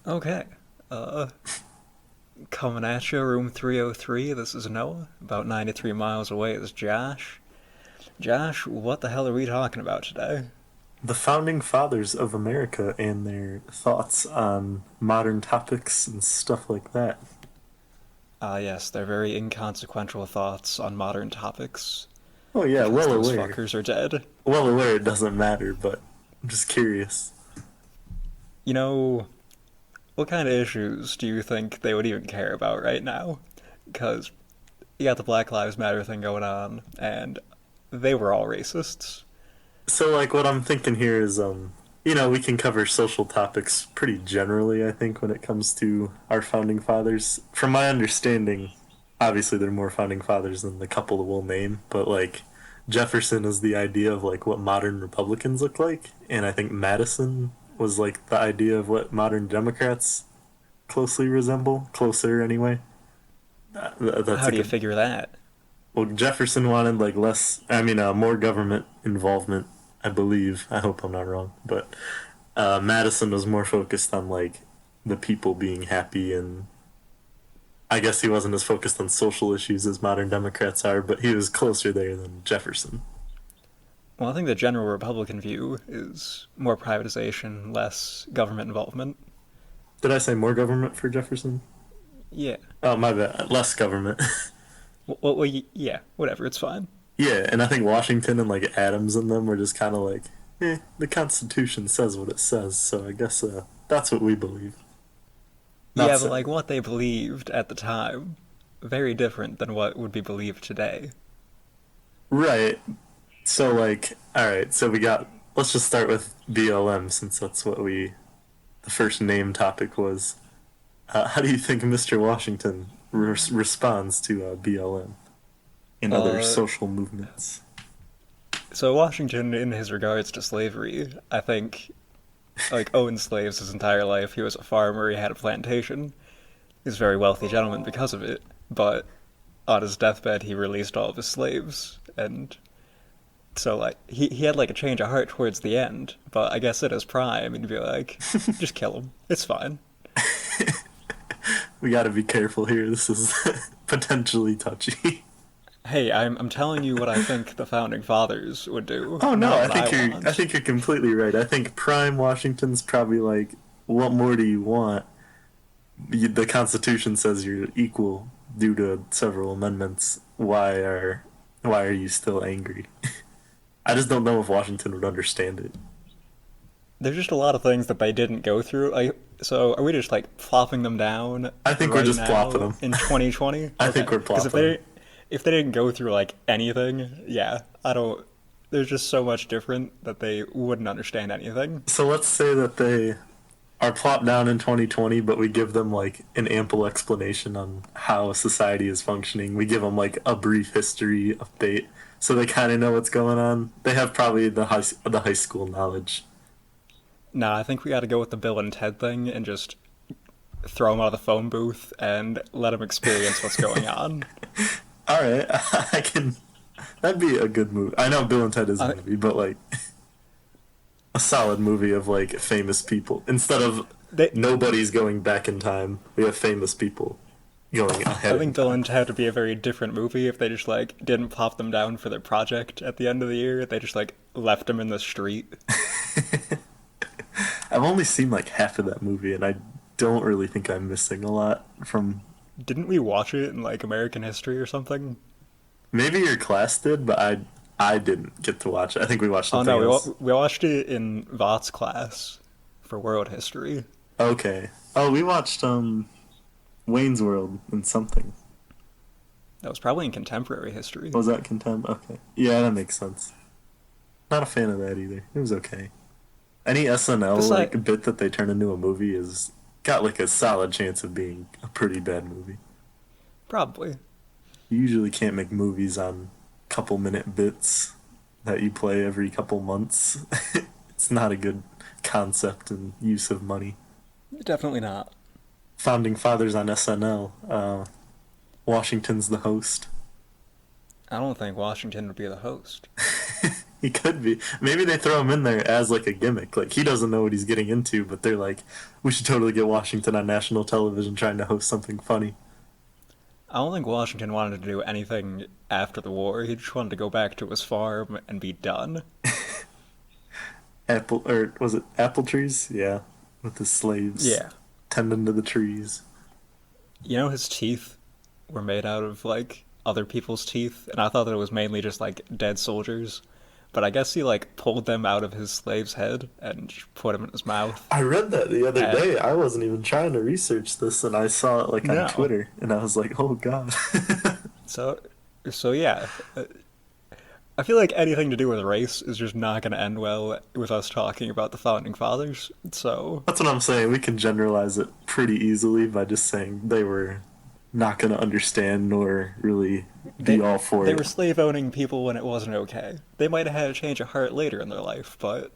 Okay. Uh, Coming at you, room 303. This is Noah. About 93 miles away is Josh. Josh, what the hell are we talking about today? The founding fathers of America and their thoughts on modern topics and stuff like that. Ah, yes, they're very inconsequential thoughts on modern topics Oh yeah, because well those aware. fuckers are dead. Well aware it doesn't matter, but I'm just curious. You know, what kind of issues do you think they would even care about right now? Because you got the Black Lives Matter thing going on, and they were all racists. So like what I'm thinking here is we can cover social topics pretty generally, I think, when it comes to our founding fathers. From my understanding, obviously they're more founding fathers than the couple that we'll name, but like Jefferson is the idea of like what modern Republicans look like, and I think Madison was like the idea of what modern Democrats closely resemble, closer anyway. That's How a do you good. figure that? Well, Jefferson wanted like more government involvement, I believe. I hope I'm not wrong, but Madison was more focused on like the people being happy, and I guess he wasn't as focused on social issues as modern Democrats are, but he was closer there than Jefferson. Well, I think the general Republican view is more privatization, less government involvement. Did I say more government for Jefferson? Yeah. Oh, my bad. Less government. Yeah, whatever, it's fine. Yeah, and I think Washington and like Adams and them were just kind of like, the Constitution says what it says, so I guess that's what we believe. Not Yeah, but so. like what they believed at the time, very different than what would be believed today. Right. So like, all right. So we got. Let's just start with BLM since that's what the first name topic was. How do you think Mr. Washington responds to BLM and other Uh, social movements? so Washington, in his regards to slavery, I think, like, owned slaves his entire life. He was a farmer, he had a plantation. He's a very wealthy gentleman because of it, but on his deathbed, he released all of his slaves, and so like he had like a change of heart towards the end, but I guess at his prime he'd be like, just kill him. It's fine. We got to be careful here. This is potentially touchy. Hey, I'm telling you what I think the founding fathers would do, Oh no, not I what I think I want. think you're completely right. I think Prime Washington's probably like, what more do you want? The Constitution says you're equal due to several amendments. Why are you still angry? I just don't know if Washington would understand it. There's just a lot of things that they didn't go through. Like, so are we just like plopping them down I think we're right just plopping now them. in 2020? I think Okay, we're because plopping them. if they didn't go through like anything, yeah, I don't. There's just so much different that they wouldn't understand anything. So let's say that they are plopped down in 2020, but we give them like an ample explanation on how society is functioning. We give them like a brief history update, so they kind of know what's going on. They have probably the high school knowledge. Nah, I think we got to go with the Bill and Ted thing and just throw them out of the phone booth and let them experience what's going on. All right, I can. That'd be a good movie. I know Bill and Ted is a I, movie, but like a solid movie of like famous people instead of they, nobody's going back in time. We have famous people going I ahead in think Bill and time. Ted would be a very different movie if they just like didn't pop them down for their project at the end of the year. They just like left them in the street. I've only seen like half of that movie, and I don't really think I'm missing a lot from. Didn't we watch it in like American history or something? Maybe your class did, but I didn't get to watch it. I think we watched Oh something no, else. we watched it in Vought's class for world history. Okay. Oh, we watched Wayne's World and something. That was probably in contemporary history. Was that Contempt? Okay. Yeah, that makes sense. Not a fan of that either. It was okay. Any SNL Besides, like bit that they turn into a movie is got like a solid chance of being a pretty bad movie. probably. You usually can't make movies on couple minute bits that you play every couple months. It's not a good concept and use of money. Definitely not. Founding fathers on SNL. Washington's the host. I don't think Washington would be the host. He could be. Maybe they throw him in there as like a gimmick. Like he doesn't know what he's getting into, but they're like, we should totally get Washington on national television trying to host something funny. I don't think Washington wanted to do anything after the war. He just wanted to go back to his farm and be done. Apple, or was it apple trees? Yeah, with his slaves. Yeah. Tending to the trees. You know, his teeth were made out of, like, other people's teeth, and I thought that it was mainly just, like, dead soldiers. But I guess he, like, pulled them out of his slave's head and put them in his mouth. I read that the other And day. I wasn't even trying to research this, and I saw it like on no. Twitter, and I was like, "Oh God." So, so yeah. I feel like anything to do with race is just not going to end well with us talking about the founding fathers. So That's what I'm saying. We can generalize it pretty easily by just saying they were not going to understand nor really be they all for they it. were slave owning people when it wasn't okay. They might have had a change of heart later in their life, but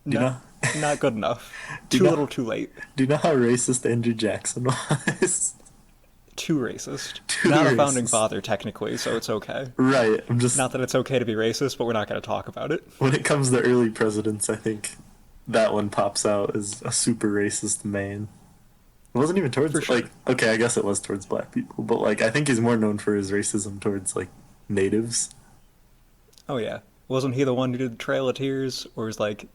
Do you know? not good enough. Do you Too know- little, too late. Do you know how racist Andrew Jackson was? Too racist. Too Not a founding racist. father technically, so it's okay. Right. I'm just Not that it's okay to be racist, but we're not going to talk about it. when it comes to early presidents, I think that one pops out as a super racist man. It wasn't even towards For sure. like okay, I guess it was towards black people, but like I think he's more known for his racism towards like natives. Oh yeah, wasn't he the one who did Trail of Tears, or is like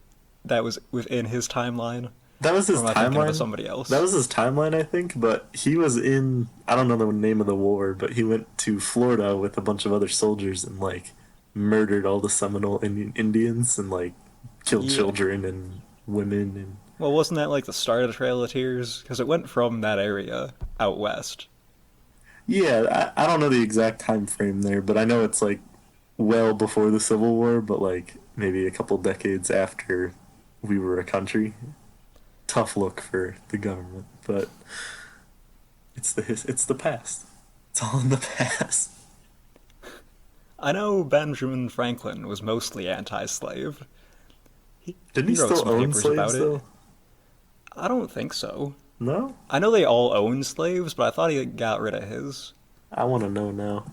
that was within his timeline? That was his Or am I thinking of timeline. somebody else? That was his timeline, I think, but he was in I don't know the name of the war, but he went to Florida with a bunch of other soldiers and like murdered all the Seminole Indians and like killed Yeah. children and women and Well, wasn't that like the start of the Trail of Tears? Because it went from that area out west. yeah, I don't know the exact time frame there, but I know it's like well before the Civil War, but like maybe a couple decades after we were a country. Tough look for the government, but it's the past. It's all in the past. I know Benjamin Franklin was mostly anti-slave. Didn't he wrote still some own papers slaves about it. though? I don't think so. No, I know they all owned slaves, but I thought he got rid of his. I want to know now.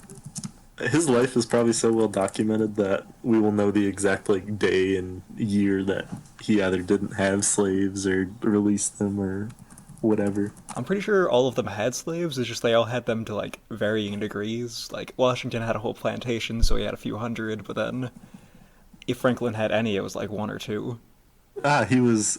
His life is probably so well documented that we will know the exact like day and year that he either didn't have slaves or released them or whatever. I'm pretty sure all of them had slaves, it's just they all had them to like varying degrees. Like Washington had a whole plantation, so he had a few hundred, but then if Franklin had any, it was like one or two. He was.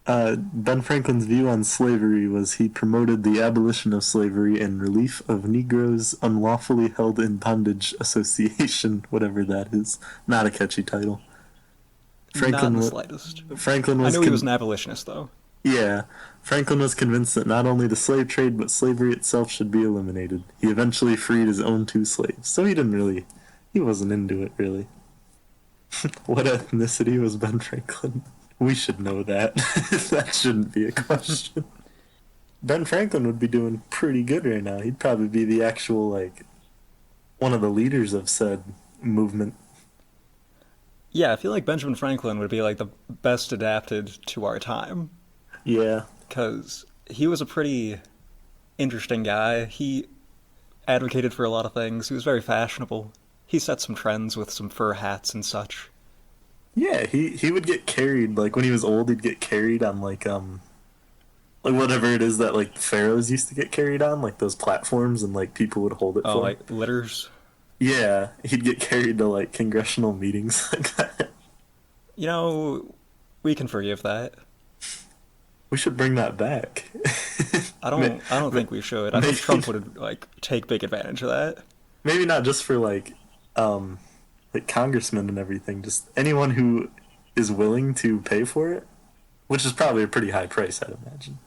Ben Franklin's view on slavery was he promoted the abolition of slavery and relief of Negroes unlawfully held in bondage association, whatever that is. Not a catchy title. Not in the was, slightest. Franklin I was knew he was an abolitionist, though. yeah, Franklin was convinced that not only the slave trade but slavery itself should be eliminated. He eventually freed his own 2 slaves, so he wasn't into it really. What ethnicity was Ben Franklin? We should know that. That shouldn't be a question. Ben Franklin would be doing pretty good right now. He'd probably be the actual, like, one of the leaders of said movement. Yeah, I feel like Benjamin Franklin would be like the best adapted to our time, Yeah. because he was a pretty interesting guy. He advocated for a lot of things. He was very fashionable. He set some trends with some fur hats and such. Yeah, he would get carried, like, when he was old, he'd get carried on, like whatever it is that, like, pharaohs used to get carried on, like, those platforms, and, like, people would hold it Oh, for him. like litters. Yeah, he'd get carried to, like, congressional meetings like that. You know, we can forgive that. We should bring that back. I don't think we should. I think Trump would like take big advantage of that. Maybe not just for, like congressmen and everything, just anyone who is willing to pay for it, which is probably a pretty high price, I'd imagine.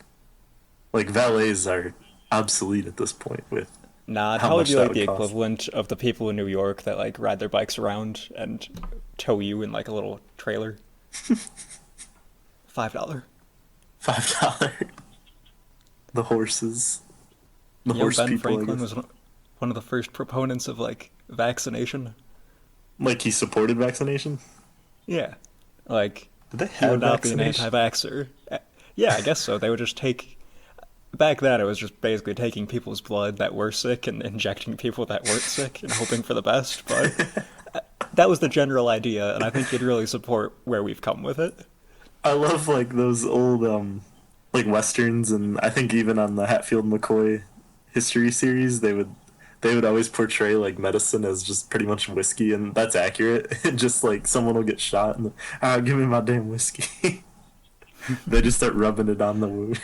Like, valets are obsolete at this point with Nah, it'd how probably much be that like would the cost. equivalent of the people in New York that like ride their bikes around and tow you in like a little trailer. $5. $5. The horses. The You know, horse Ben people, I Franklin guess. was one of the first proponents of like vaccination. Like, he supported vaccination? Yeah, like Did they he have would not be an vaccination? anti-vaxxer. Yeah, I guess so. They would just take. Back then, it was just basically taking people's blood that were sick and injecting people that weren't sick and hoping for the best. But that was the general idea, and I think you'd really support where we've come with it. I love like those old like westerns, and I think even on the Hatfield McCoy history series, they would always portray like medicine as just pretty much whiskey, and that's accurate. Just like someone will get shot, and give me my damn whiskey. They just start rubbing it on the wound.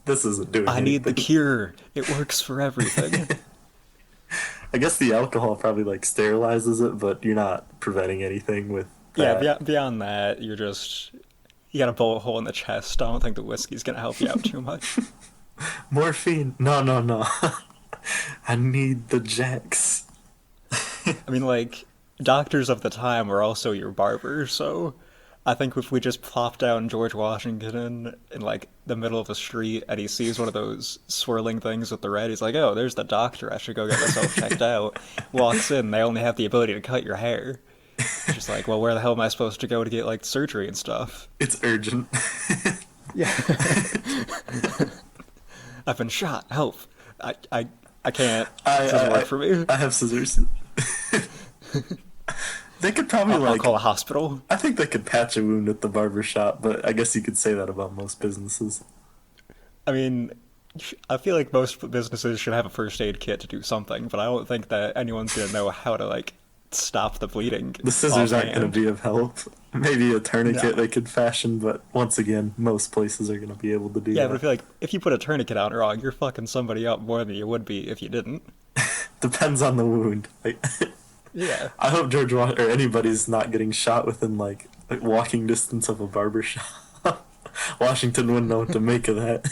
This isn't doing I anything. need the cure. It works for everything. I guess the alcohol probably like sterilizes it, but you're not preventing anything with Yeah, that. beyond that, you got a bullet hole in the chest. I don't think the whiskey's gonna help you out too much. Morphine? No, no, no. I need the jacks. I mean, like, doctors of the time were also your barbers, so I think if we just plop down George Washington in like the middle of the street and he sees one of those swirling things with the red, he's like, "Oh, there's the doctor. I should go get myself checked out." Walks in, they only have the ability to cut your hair. Just like, well, where the hell am I supposed to go to get like surgery and stuff? It's urgent. Yeah. I've been shot. Help! I I I can't. This doesn't work for me. I have scissors. They could probably I'll like. call a hospital. I think they could patch a wound at the barber shop, but I guess you could say that about most businesses. I mean, I feel like most businesses should have a first aid kit to do something, but I don't think that anyone's gonna know how to like stop the bleeding. The scissors aren't going offhand. to be of help. Maybe a tourniquet No. they could fashion, but once again, most places are going to be able to do Yeah, that. but I feel like if you put a tourniquet on wrong, you're fucking somebody up more than you would be if you didn't. Depends on the wound. Like, Yeah. I hope or anybody's not getting shot within like walking distance of a barber shop. Washington wouldn't know what to make of that.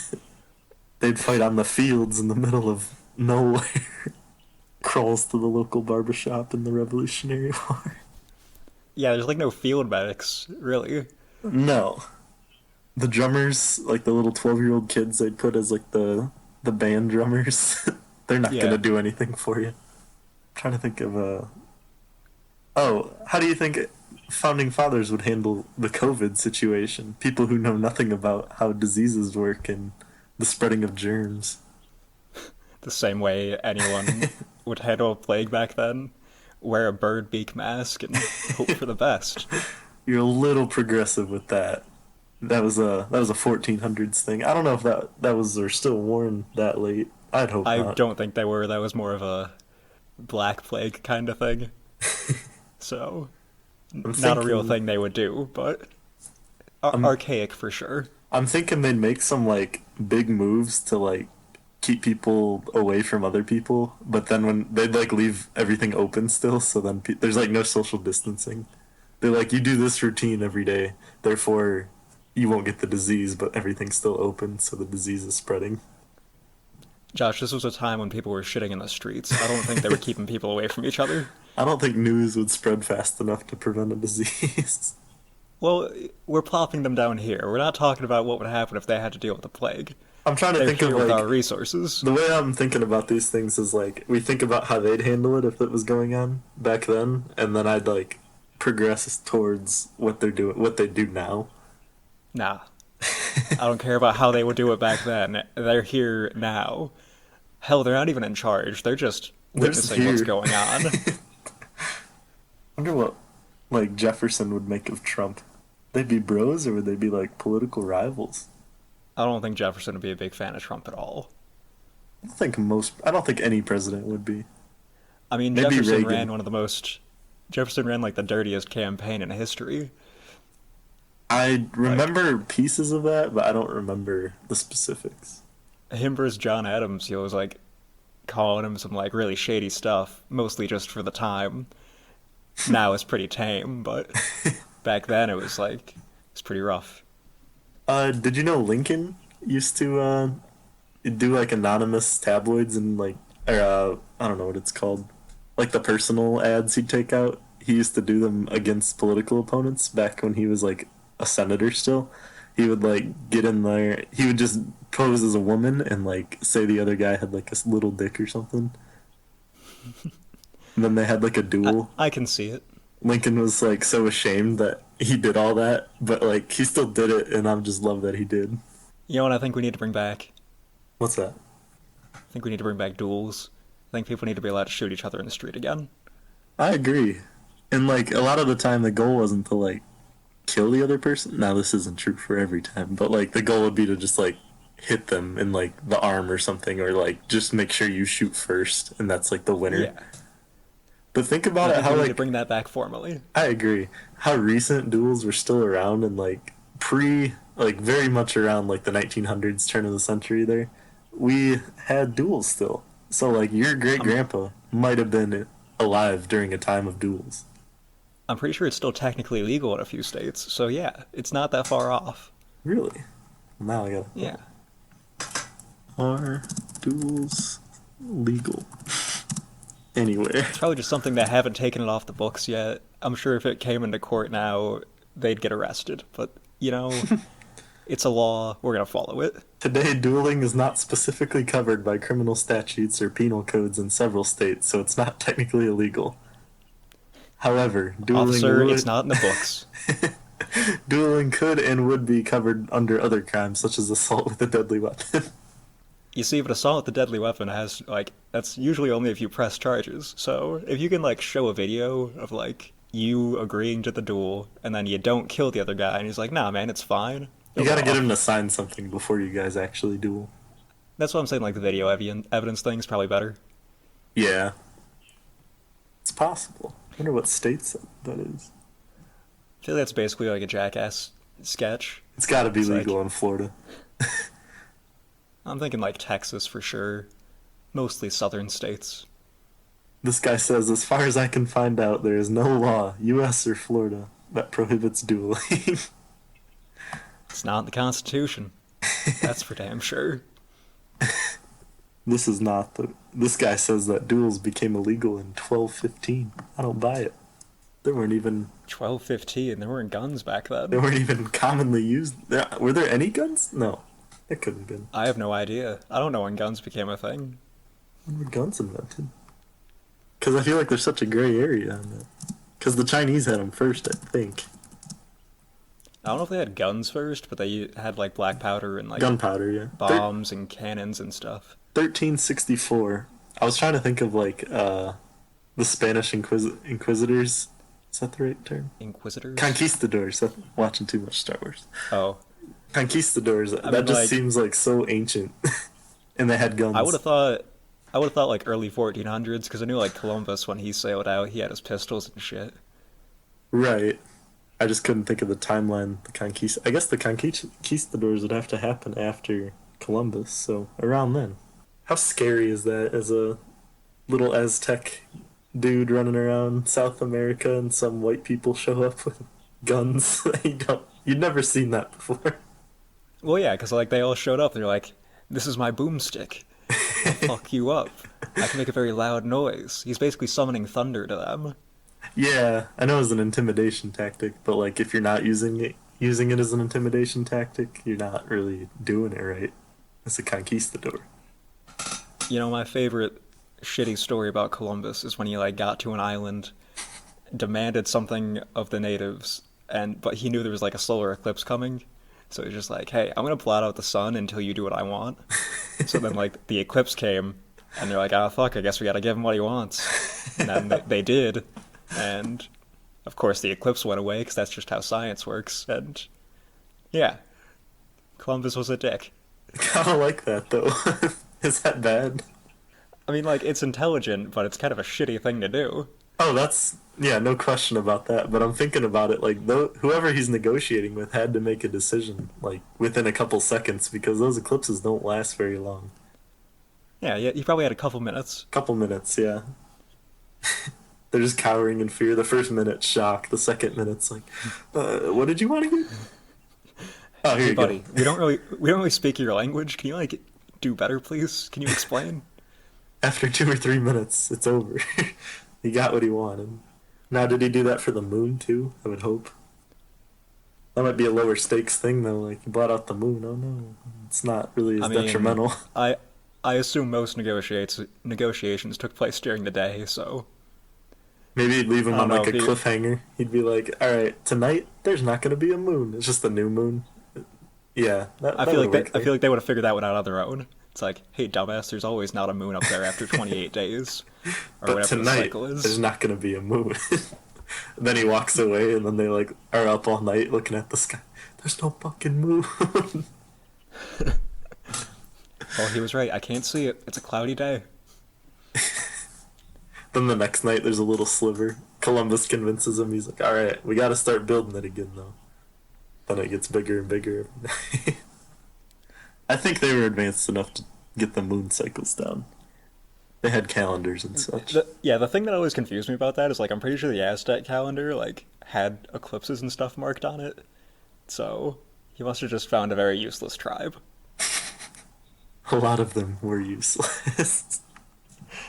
They'd fight on the fields in the middle of nowhere. Crawls to the local barber shop in the Revolutionary War. Yeah, there's like no field medics, really. No. The drummers, like the little 12-year-old kids they'd put as like the band drummers, they're not Yeah. going to do anything for you. I'm trying to think of Oh, how do you think founding fathers would handle the COVID situation? People who know nothing about how diseases work and the spreading of germs. The same way anyone would handle a plague back then. Wear a bird beak mask and hope for the best. You're a little progressive with that. That was a 1400s thing. I don't know if that was or still worn that late. I'd hope I not. don't think they were. That was more of a black plague kind of thing. So, I'm not a real thinking- thing they would do, but archaic for sure. I'm thinking they'd make some like big moves to like keep people away from other people, but then when they'd like leave everything open still, so then there's like no social distancing. They're like, you do this routine every day, therefore you won't get the disease, but everything's still open, so the disease is spreading. Josh, this was a time when people were shitting in the streets. I don't think they were keeping people away from each other. I don't think news would spread fast enough to prevent a disease. Well, we're plopping them down here. We're not talking about what would happen if they had to deal with the plague. I'm trying to They're think here of with our like resources. the way I'm thinking about these things is like we think about how they'd handle it if it was going on back then, and then I'd like progress towards what they do now. Nah. I don't care about how they would do it back then. They're here now. Hell, they're not even in charge. They're just They're just witnessing what's here. going on. Wonder what like Jefferson would make of Trump. They'd be bros, or would they be like political rivals? I don't think Jefferson would be a big fan of Trump at all. I don't think any president would be. I mean, Maybe Jefferson Reagan. ran one of the most. Jefferson ran like the dirtiest campaign in history. I remember pieces of that, but I don't remember the specifics. Him versus John Adams, he was like calling him some like really shady stuff, mostly just for the time. Now it's pretty tame, but back then it's pretty rough. Did you know Lincoln used to do like anonymous tabloids and like or I don't know what it's called, like the personal ads he'd take out. He used to do them against political opponents back when he was like a senator still. He would like get in there. He would just pose as a woman and like say the other guy had like a little dick or something. And then they had like a duel. I can see it. Lincoln was like so ashamed that he did all that, but like he still did it, and I just love that he did. You know what I think we need to bring back? What's that? I think we need to bring back duels. I think people need to be allowed to shoot each other in the street again. I agree. And like a lot of the time, the goal wasn't to like kill the other person. Now this isn't true for every time, but like the goal would be to just like hit them in like the arm or something, or like just make sure you shoot first, and that's like the winner. Yeah. But think I about it, think how we need to like bring that back formally. I agree, how recent duels were still around, and like pre, like very much around like the 1900s, turn of the century. There, we had duels still. So like your great I'm grandpa might have been alive during a time of duels. I'm pretty sure it's still technically legal in a few states. So yeah, it's not that far off. Really? Now I gotta. Yeah. Are duels legal anywhere? It's probably just something they haven't taken it off the books yet. I'm sure if it came into court now, they'd get arrested. But, it's a law. We're going to follow it. Today, dueling is not specifically covered by criminal statutes or penal codes in several states, so it's not technically illegal. However, Officer, it's not in the books. dueling could and would be covered under other crimes, such as assault with a deadly weapon. You see, but assault with a deadly weapon has, that's usually only if you press charges. So if you can, show a video of, you agreeing to the duel, and then you don't kill the other guy, and he's like, nah, man, it's fine. You gotta get him to sign something before you guys actually duel. That's what I'm saying, the video evidence thing's probably better. Yeah. It's possible. I wonder what states that is. I feel that's basically like a Jackass sketch. It's gotta be legal in Florida. I'm thinking Texas for sure. Mostly southern states. This guy says, as far as I can find out, there is no law, U.S. or Florida, that prohibits dueling. It's not in the Constitution. That's for damn sure. This is not the... This guy says that duels became illegal in 1215. I don't buy it. There weren't even... 1215? There weren't guns back then. They weren't even commonly used. Were there any guns? No. It couldn't have been. I have no idea. I don't know when guns became a thing. When were guns invented? Because I feel like there's such a gray area on that. Because the Chinese had them first, I think. I don't know if they had guns first, but they had black powder and gunpowder, yeah, bombs and cannons and stuff. 1364. I was trying to think of the Spanish Inquisitors. Is that the right term? Inquisitors? Conquistadors. I'm watching too much Star Wars. Oh. Conquistadors. That just seems so ancient. And they had guns. I would have thought early 1400s, because I knew Columbus, when he sailed out, he had his pistols and shit. Right. I just couldn't think of the timeline. I guess the conquistadors would have to happen after Columbus, so around then. How scary is that as a little Aztec dude running around South America and some white people show up with guns? You'd never seen that before. Well, yeah, because they all showed up and they're like, this is my boomstick. I'll fuck you up. I can make a very loud noise. He's basically summoning thunder to them. Yeah, I know it's an intimidation tactic, but if you're not using it as an intimidation tactic, you're not really doing it right. It's a conquistador. My favorite shitty story about Columbus is when he got to an island, demanded something of the natives, but he knew there was a solar eclipse coming, so he's just like, hey, I'm gonna blot out the sun until you do what I want. So then the eclipse came, and they're like, ah, fuck, I guess we gotta give him what he wants. And then they did, and of course the eclipse went away, because that's just how science works, and yeah, Columbus was a dick. I kinda like that, though. Is that bad? I mean, it's intelligent, but it's kind of a shitty thing to do. Oh, yeah, no question about that. But I'm thinking about it, whoever he's negotiating with had to make a decision, within a couple seconds, because those eclipses don't last very long. Yeah, he probably had a couple minutes. Couple minutes, yeah. They're just cowering in fear. The first minute's shock. The second minute's what did you want to get? Oh, here hey, you buddy, go. we don't really speak your language. Can you do better, please? Can you explain? After 2 or 3 minutes, it's over. He got what he wanted. Now, did he do that for the moon too? I would hope. That might be a lower stakes thing though. He bought out the moon. Oh no, it's not really as detrimental. I assume most negotiations took place during the day, so maybe he'd leave him on a cliffhanger. He'd be like, "All right, tonight there's not going to be a moon. It's just a new moon." Yeah, I feel like they would have figured that one out on their own. It's like, hey, dumbass, there's always not a moon up there after 28 days, or but whatever tonight, the cycle is. There's not going to be a moon. Then he walks away, and then they like are up all night looking at the sky. There's no fucking moon. Well, he was right. I can't see it. It's a cloudy day. Then the next night, there's a little sliver. Columbus convinces him. He's like, "All right, we got to start building it again, though." Then it gets bigger and bigger. I think they were advanced enough to get the moon cycles down. They had calendars and such. The thing that always confused me about that is like I'm pretty sure the Aztec calendar like had eclipses and stuff marked on it. So he must have just found a very useless tribe. A lot of them were useless.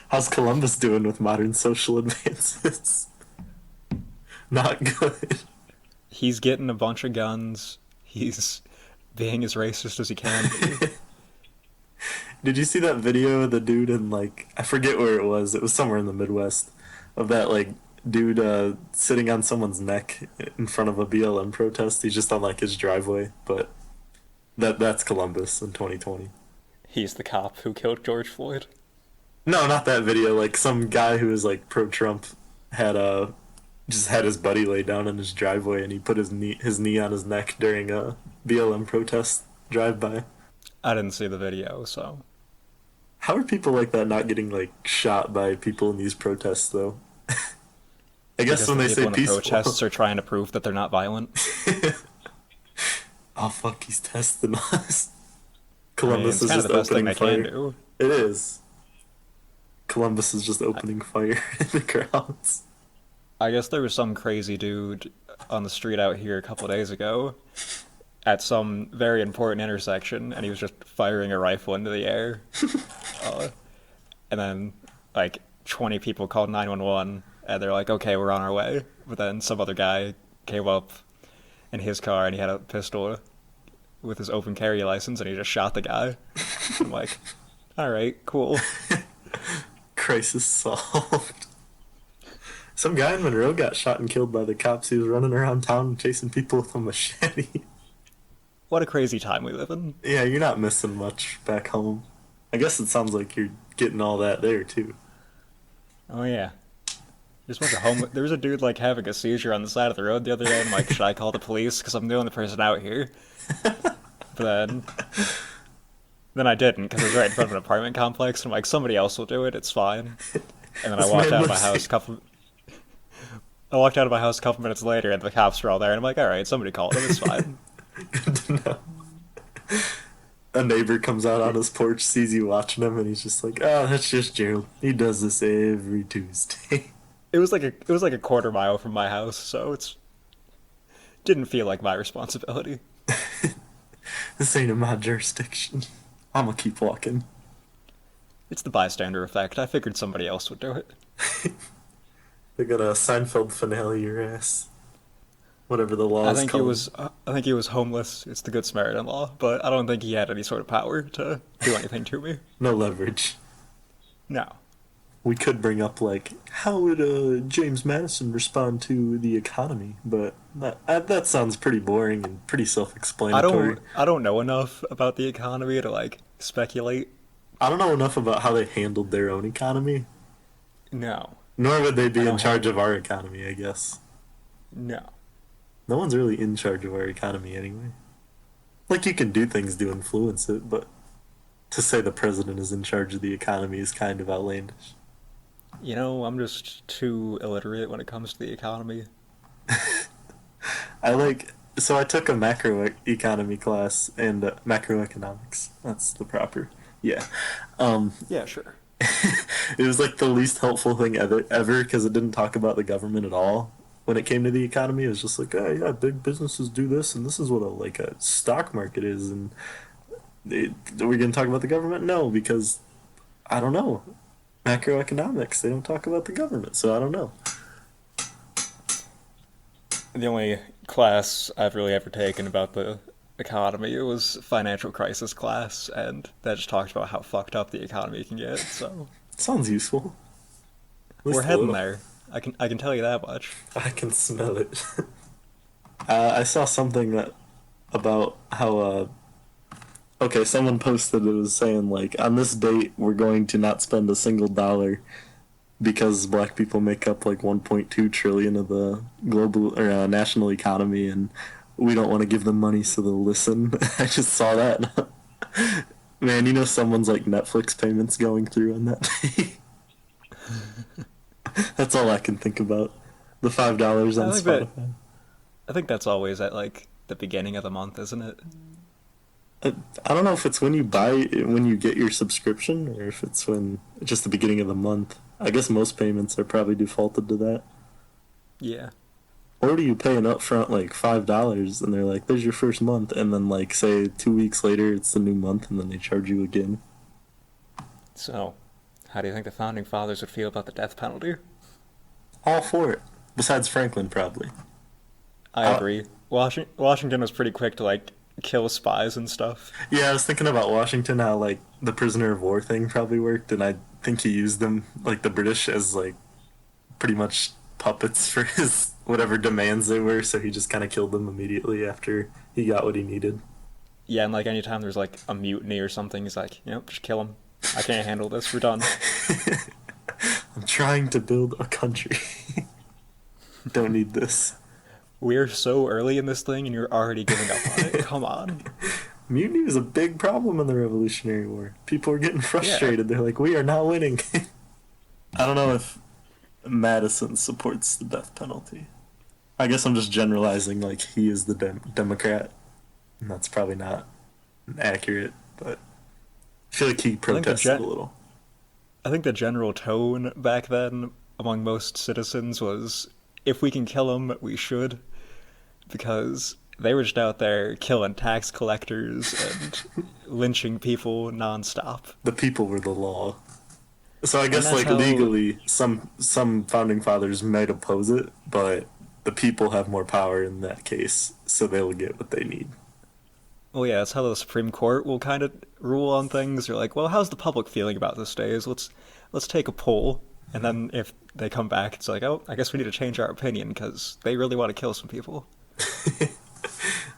How's Columbus doing with modern social advances? Not good. He's getting a bunch of guns. He's being as racist as he can be. Did you see that video of the dude in, like, I forget where it was. It was somewhere in the Midwest. Of that, like, dude sitting on someone's neck in front of a BLM protest. He's just on, like, his driveway. But that's Columbus in 2020. He's the cop who killed George Floyd. No, not that video. Like, some guy who was, like, pro-Trump just had his buddy lay down in his driveway, and he put his knee on his neck during a BLM protest drive-by. I didn't see the video, so... How are people like that not getting, like, shot by people in these protests, though? I guess because when the they say people in the peaceful... protests are trying to prove that they're not violent. Oh, fuck, he's testing us. I mean, Columbus it's is kind of just the best thing opening they fire. can do. It is. Columbus is just opening fire in the crowds. I guess there was some crazy dude on the street out here a couple of days ago at some very important intersection, and he was just firing a rifle into the air. And then, like, 20 people called 911, and they're like, okay, we're on our way. But then some other guy came up in his car, and he had a pistol with his open carry license, and he just shot the guy. I'm like, all right, cool. Crisis solved. Some guy in Monroe got shot and killed by the cops. He was running around town chasing people with a machete. What a crazy time we live in. Yeah, you're not missing much back home. I guess it sounds like you're getting all that there, too. Oh, yeah. There was a dude, like, having a seizure on the side of the road the other day, and I'm like, should I call the police? Because I'm the only person out here. But then I didn't, because it was right in front of an apartment complex, and I'm like, somebody else will do it, it's fine. And then I walked out of my house a couple minutes later, and the cops were all there, and I'm like, alright, somebody called him, it's fine. Good to know. A neighbor comes out on his porch, sees you watching him, and he's just like, "Oh, that's just Gerald. He does this every Tuesday." It was like a quarter mile from my house, so it's didn't feel like my responsibility. This ain't in my jurisdiction. I'm gonna keep walking. It's the bystander effect. I figured somebody else would do it. They got a Seinfeld finale your ass. Whatever the law is called. I think he was homeless. It's the Good Samaritan law, but I don't think he had any sort of power to do anything to me. No leverage. No. We could bring up, like, how would James Madison respond to the economy? But that sounds pretty boring and pretty self-explanatory. I don't know enough about the economy to, like, speculate. I don't know enough about how they handled their own economy. No. Nor would they be in charge of our economy, I guess. No. No one's really in charge of our economy anyway. Like, you can do things to influence it, but to say the president is in charge of the economy is kind of outlandish. You know, I'm just too illiterate when it comes to the economy. So I took a macroeconomy class and macroeconomics. That's the proper. Yeah. Yeah, sure. It was like the least helpful thing ever because it didn't talk about the government at all. When it came to the economy, it was just like, oh yeah, big businesses do this, and this is what a stock market is, and are we going to talk about the government? No, because I don't know. Macroeconomics, they don't talk about the government, so I don't know. The only class I've really ever taken about the economy was financial crisis class, and that just talked about how fucked up the economy can get. So sounds useful. We're heading there. I can tell you that much. I can smell it. I saw something about how okay, someone posted it was saying like on this date we're going to not spend a single dollar because black people make up like 1.2 trillion of the global or national economy, and we don't want to give them money, so they'll listen. I just saw that. Man, you know someone's like Netflix payments going through on that day. That's all I can think about. The $5 on I think that Spotify. I think that's always at like the beginning of the month, isn't it? I don't know if it's when you when you get your subscription, or if it's when just the beginning of the month. I guess most payments are probably defaulted to that. Yeah. Or do you pay an upfront like $5 and they're like, "There's your first month," and then like say 2 weeks later it's the new month and then they charge you again? So, how do you think the founding fathers would feel about the death penalty? All for it. Besides Franklin, probably. I Uh, agree. Washington was pretty quick to like kill spies and stuff. yeah, I was thinking about Washington, how like the prisoner of war thing probably worked, and I think he used them, like the British, as like pretty much puppets for his whatever demands they were, so he just kind of killed them immediately after he got what he needed. Yeah, and like anytime there's like a mutiny or something, he's like, just kill him. I can't handle this. We're done. I'm trying to build a country. Don't need this. We're so early in this thing, and you're already giving up on it. Come on. Mutiny was a big problem in the Revolutionary War. People were getting Yeah. frustrated. They're like, "We are not winning." I don't know if Madison supports the death penalty. I guess I'm just generalizing, like he is the Democrat, and that's probably not accurate. But I feel like he I think the protested gen- a little. I think the general tone back then among most citizens was, if we can kill him, we should, because they were just out there killing tax collectors and lynching people nonstop. The people were the law. So I And guess that's like how, legally, some founding fathers might oppose it, but the people have more power in that case, so they'll get what they need. well, yeah, that's how the Supreme Court will kind of rule on things. They're like, well, how's the public feeling about this, days? Let's take a poll, and then if they come back, it's like, oh, I guess we need to change our opinion because they really want to kill some people.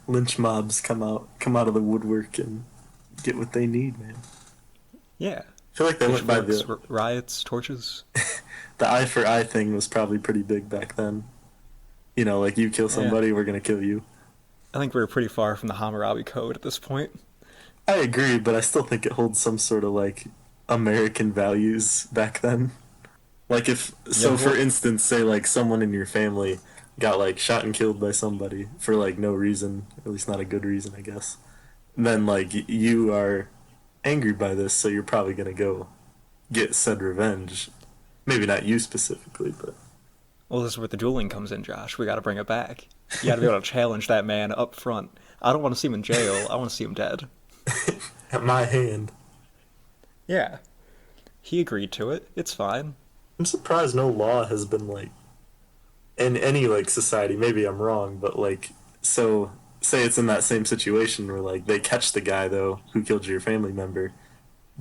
Lynch mobs come out of the woodwork and get what they need, man. Yeah, I feel like they went by pitchforks, riots, torches. the eye for eye thing was probably pretty big back then. You know, like you kill Yeah, somebody, we're gonna kill you. I think we're pretty far from the Hammurabi Code at this point. I agree, but I still think it holds some sort of like American values back then. Like if Yeah, so, for well, instance, say like someone in your family got like shot and killed by somebody for like no reason, at least not a good reason, I guess. Then like you are angry by this, so you're probably gonna go get said revenge. Maybe not you specifically, but well, this is where the dueling comes in, Josh. We got to bring it back. You got to be able to challenge that man up front. I don't want to see him in jail. I want to see him dead. at my hand. Yeah, he agreed to it. It's fine. I'm surprised no law has been like in any like society. Maybe I'm wrong, but like so say it's in that same situation where like they catch the guy though who killed your family member.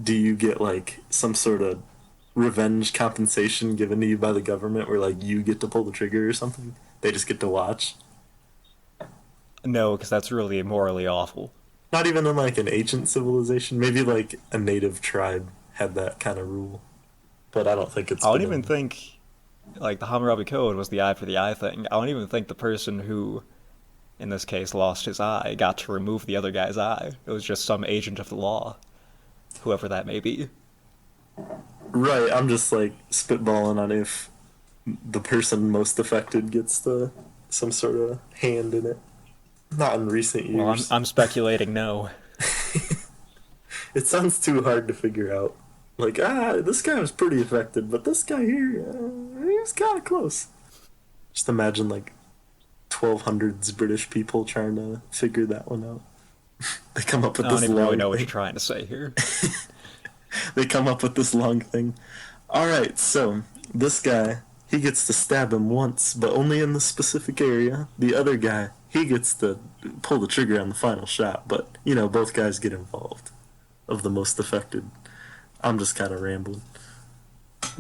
Do you get like some sort of revenge compensation given to you by the government where like you get to pull the trigger or something? They just get to watch. No, because that's really morally awful. Not even in like an ancient civilization. Maybe like a native tribe had that kind of rule, but I don't think it's I don't been even in. think, like, the Hammurabi Code was the eye for the eye thing. I don't even think the person who, in this case, lost his eye got to remove the other guy's eye. It was just some agent of the law, whoever that may be. Right, I'm just like spitballing on if the person most affected gets the some sort of hand in it. Not in recent Well, I'm, years. I'm speculating no. It sounds too hard to figure out. Like, this guy was pretty affected, but this guy here, he was kind of close. Just imagine like 1200s British people trying to figure that one out. They come up with I don't this even really long know what thing. you're trying to say here. They come up with this long thing. All right, so this guy, he gets to stab him once, but only in the specific area. The other guy, he gets to pull the trigger on the final shot, but you know, both guys get involved of the most affected. I'm just kind of rambling.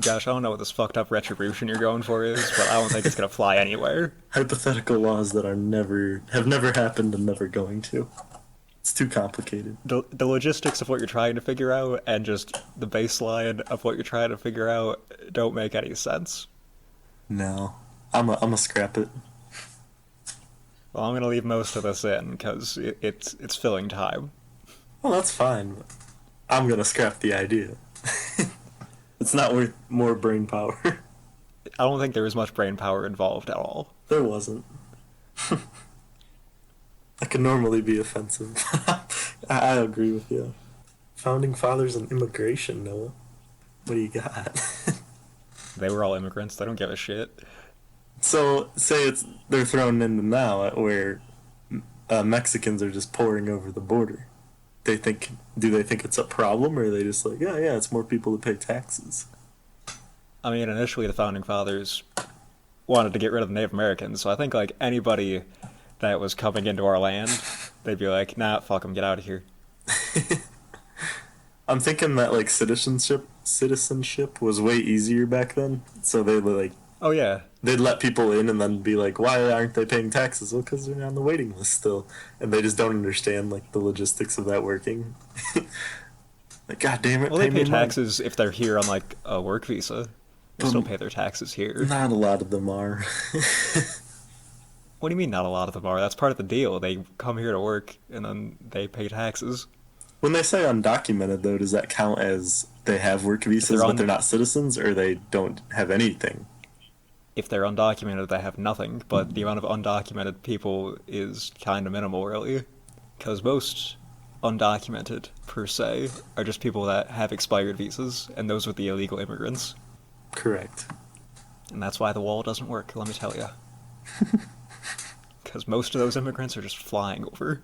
Josh, I don't know what this fucked up retribution you're going for is, but I don't think it's gonna fly anywhere. Hypothetical laws that are never have never happened and never going to. It's too complicated. The logistics of what you're trying to figure out and just the baseline of what you're trying to figure out don't make any sense. No, I'm a scrap it. Well, I'm gonna leave most of this in because it's filling time. Well, that's fine. But I'm gonna scrap the idea. It's not worth more brain power. I don't think there was much brain power involved at all. There wasn't. That could normally be offensive. I agree with you. Founding fathers and immigration, Noah. What do you got? They were all immigrants. They don't give a shit. So, say they're thrown into now where Mexicans are just pouring over the border. Do they think it's a problem, or are they just like, yeah, it's more people to pay taxes? I mean, initially the founding fathers wanted to get rid of the Native Americans, so I think like anybody that was coming into our land, they'd be like, nah, fuck them, get out of here. I'm thinking that like citizenship was way easier back then, so they like Oh yeah, they'd let people in and then be like, why aren't they paying taxes? Well, because they're on the waiting list still, and they just don't understand like the logistics of that working. Like, god damn it! well they pay pay me money. taxes if they're here on like a work visa. They still pay their taxes here. Not a lot of them are. What do you mean not a lot of them are? That's part of the deal. They come here to work and then they pay taxes. When they say undocumented, though, does that count as they have work visas but they're not citizens, or they don't have anything? If they're undocumented, they have nothing, but the amount of undocumented people is kind of minimal, really. Because most undocumented, per se, are just people that have expired visas, and those are the illegal immigrants. Correct. And that's why the wall doesn't work, let me tell you. Because most of those immigrants are just flying over.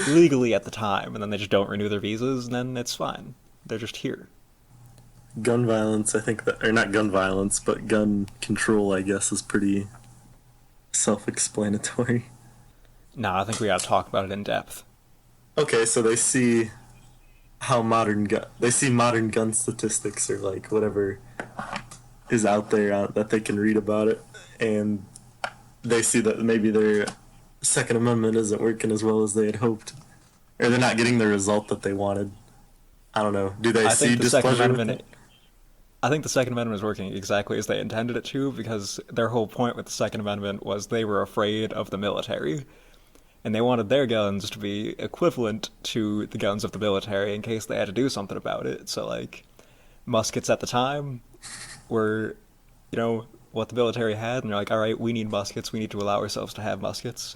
Legally at the time, and then they just don't renew their visas, and then it's fine. They're just here. Gun violence, I think that, or not gun violence, but gun control, I guess, is pretty self-explanatory. Nah, I think we gotta talk about it in depth. Okay, so they see modern gun statistics or like whatever is out there that they can read about it, and they see that maybe their Second Amendment isn't working as well as they had hoped, or they're not getting the result that they wanted. I don't know. Do they I see think the Second displeasure with Amendment. it? I think the Second Amendment is working exactly as they intended it to, because their whole point with the Second Amendment was they were afraid of the military, and they wanted their guns to be equivalent to the guns of the military in case they had to do something about it. So, like, muskets at the time were, what the military had, and they're like, all right, we need muskets, we need to allow ourselves to have muskets.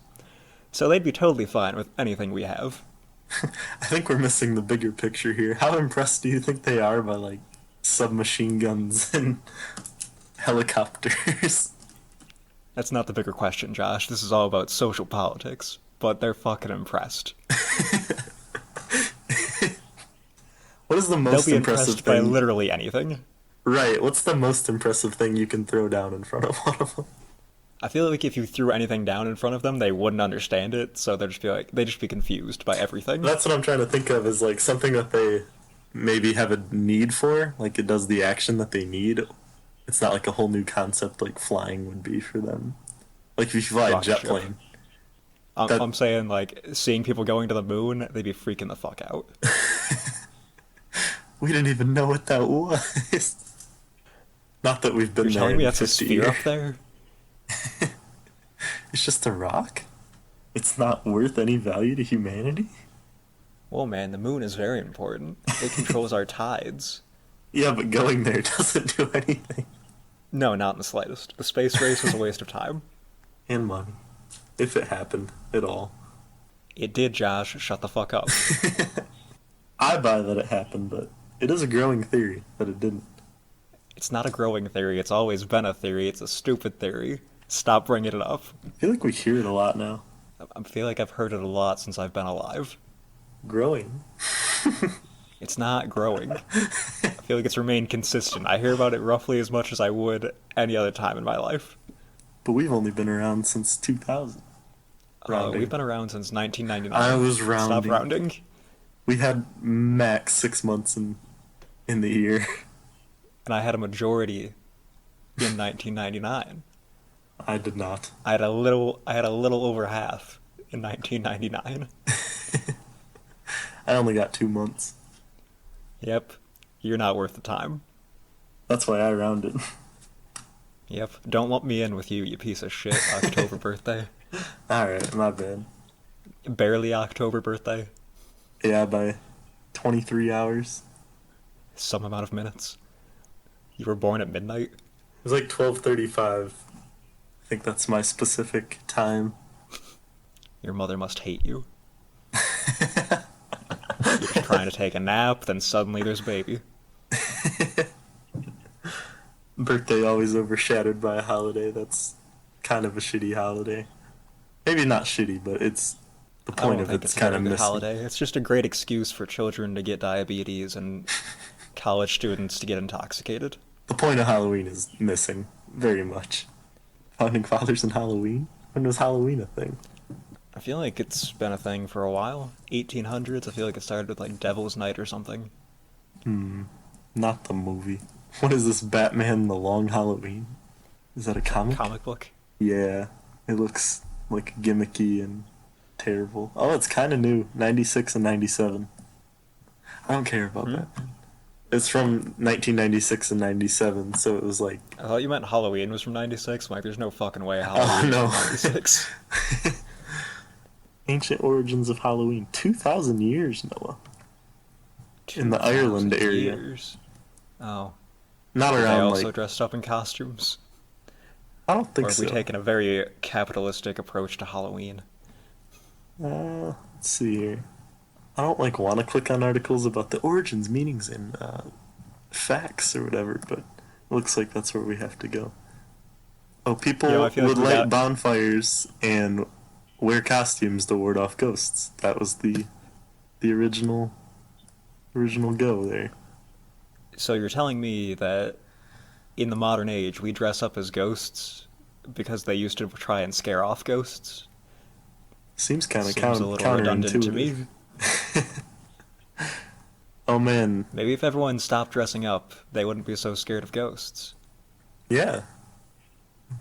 So they'd be totally fine with anything we have. I think we're missing the bigger picture here. How impressed do you think they are by like submachine guns and helicopters? That's not the bigger question, Josh. This is all about social politics. But they're fucking impressed. What is the They'll most be impressive impressed by thing? literally anything. Right, what's the most impressive thing you can throw down in front of one of them? I feel like if you threw anything down in front of them, they wouldn't understand it, so they'd just be confused by everything. That's what I'm trying to think of, is like something that they maybe have a need for, like it does the action that they need. It's not like a whole new concept like flying would be for them. Like if you fly a Rocket jet ship. plane. I'm saying, like, seeing people going to the moon, they'd be freaking the fuck out. We didn't even know what that was. Not that we've been You're there telling in me that's a 50 sphere years. up there? It's just a rock? It's not worth any value to humanity? Well, man, the moon is very important. It controls our tides. Yeah, but going there doesn't do anything. No, not in the slightest. The space race was a waste of time. And money. If it happened at all. It did, Josh. Shut the fuck up. I buy that it happened, but it is a growing theory that it didn't. It's not a growing theory. It's always been a theory. It's a stupid theory. Stop bringing it up. I feel like we hear it a lot now. I feel like I've heard it a lot since I've been alive. Growing. It's not growing. I feel like it's remained consistent. I hear about it roughly as much as I would any other time in my life. But we've only been around since 2000. We've been around since 1999. I was rounding. Stop rounding. We had max 6 months in the year. And I had a majority in 1999. I did not. I had a little over half in 1999. I only got 2 months. Yep, you're not worth the time. That's why I rounded. Yep, don't lump me in with you, you piece of shit. October birthday. Alright, my bad. Barely October birthday. Yeah, by 23 hours. Some amount of minutes. You were born at midnight. It was like 12:35. I think that's my specific time. Your mother must hate you. You're trying to take a nap, then suddenly there's a baby. Birthday always overshadowed by a holiday. That's kind of a shitty holiday. Maybe not shitty, but it's the I don't point of think it's it's a kind very of good missing. holiday. It's just a great excuse for children to get diabetes and college students to get intoxicated. The point of Halloween is missing very much. Founding fathers and Halloween? When was Halloween a thing? I feel like it's been a thing for a while. 1800s, I feel like it started with like Devil's Night or something. Not the movie. What is this, Batman The Long Halloween? Is that a comic? Comic book. Yeah. It looks like gimmicky and terrible. Oh, it's kind of new. 96 and 97. I don't care about Batman. It's from 1996 and 97, so it was like... I thought you meant Halloween was from 96. I'm like, there's no fucking way Halloween no. was from 96. Ancient origins of Halloween. 2,000 years, Noah. In the Ireland 2,000 area. years. Oh. Not Are they around, also like... dressed up in costumes? I don't think Or have so. we taken a very capitalistic approach to Halloween? Let's see here. I don't want to click on articles about the origins, meanings, and facts or whatever, but it looks like that's where we have to go. Oh, people Yeah, I feel like would we light got- bonfires and wear costumes to ward off ghosts. That was the original go there. So you're telling me that in the modern age we dress up as ghosts because they used to try and scare off ghosts? Seems kind of Seems a little redundant to me. Oh man, Maybe if everyone stopped dressing up, they wouldn't be so scared of ghosts. yeah.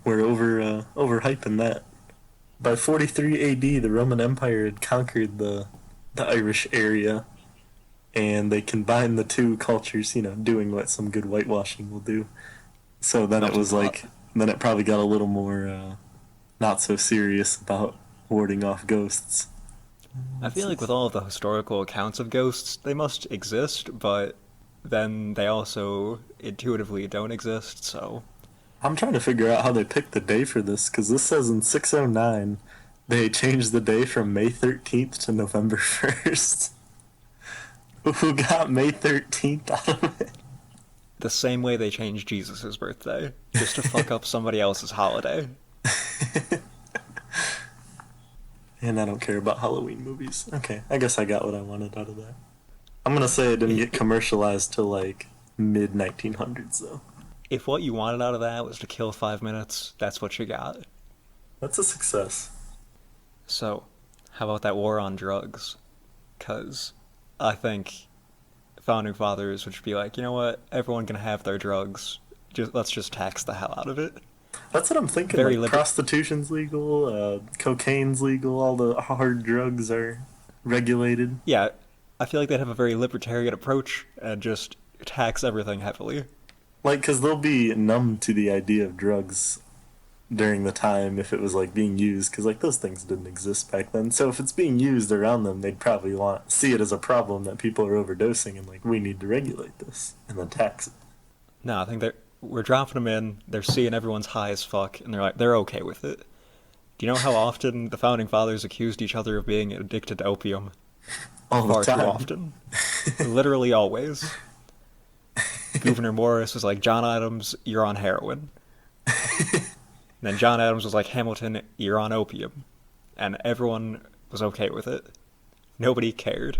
We're overhyping that. By 43 AD, the Roman Empire had conquered the Irish area, and they combined the two cultures, doing what some good whitewashing will do. So then it was like, then it probably got a little more not so serious about warding off ghosts. I feel like with all of the historical accounts of ghosts, they must exist, but then they also intuitively don't exist, so... I'm trying to figure out how they picked the day for this, because this says in 609 they changed the day from May 13th to November 1st. Who got May 13th out of it? The same way they changed Jesus' birthday, just to fuck up somebody else's holiday. And I don't care about Halloween movies. Okay, I guess I got what I wanted out of that. I'm gonna say it didn't get commercialized till mid 1900s though. If what you wanted out of that was to kill 5 minutes, that's what you got. That's a success. So, how about that war on drugs? Because I think founding fathers would be like, you know what, everyone can have their drugs. Let's just tax the hell out of it. That's what I'm thinking. Very prostitution's legal, cocaine's legal, all the hard drugs are regulated. Yeah, I feel like they'd have a very libertarian approach and just tax everything heavily. Because they'll be numb to the idea of drugs during the time if it was being used, because those things didn't exist back then. So if it's being used around them, they'd probably see it as a problem that people are overdosing, and we need to regulate this and then tax it. No, I think we're dropping them in, they're seeing everyone's high as fuck, and they're okay with it. Do you know how often the founding fathers accused each other of being addicted to opium? All the Far time. too often. Literally always. Gouverneur Morris was like, John Adams, you're on heroin. And then John Adams was like, Hamilton, you're on opium. And everyone was okay with it. Nobody cared.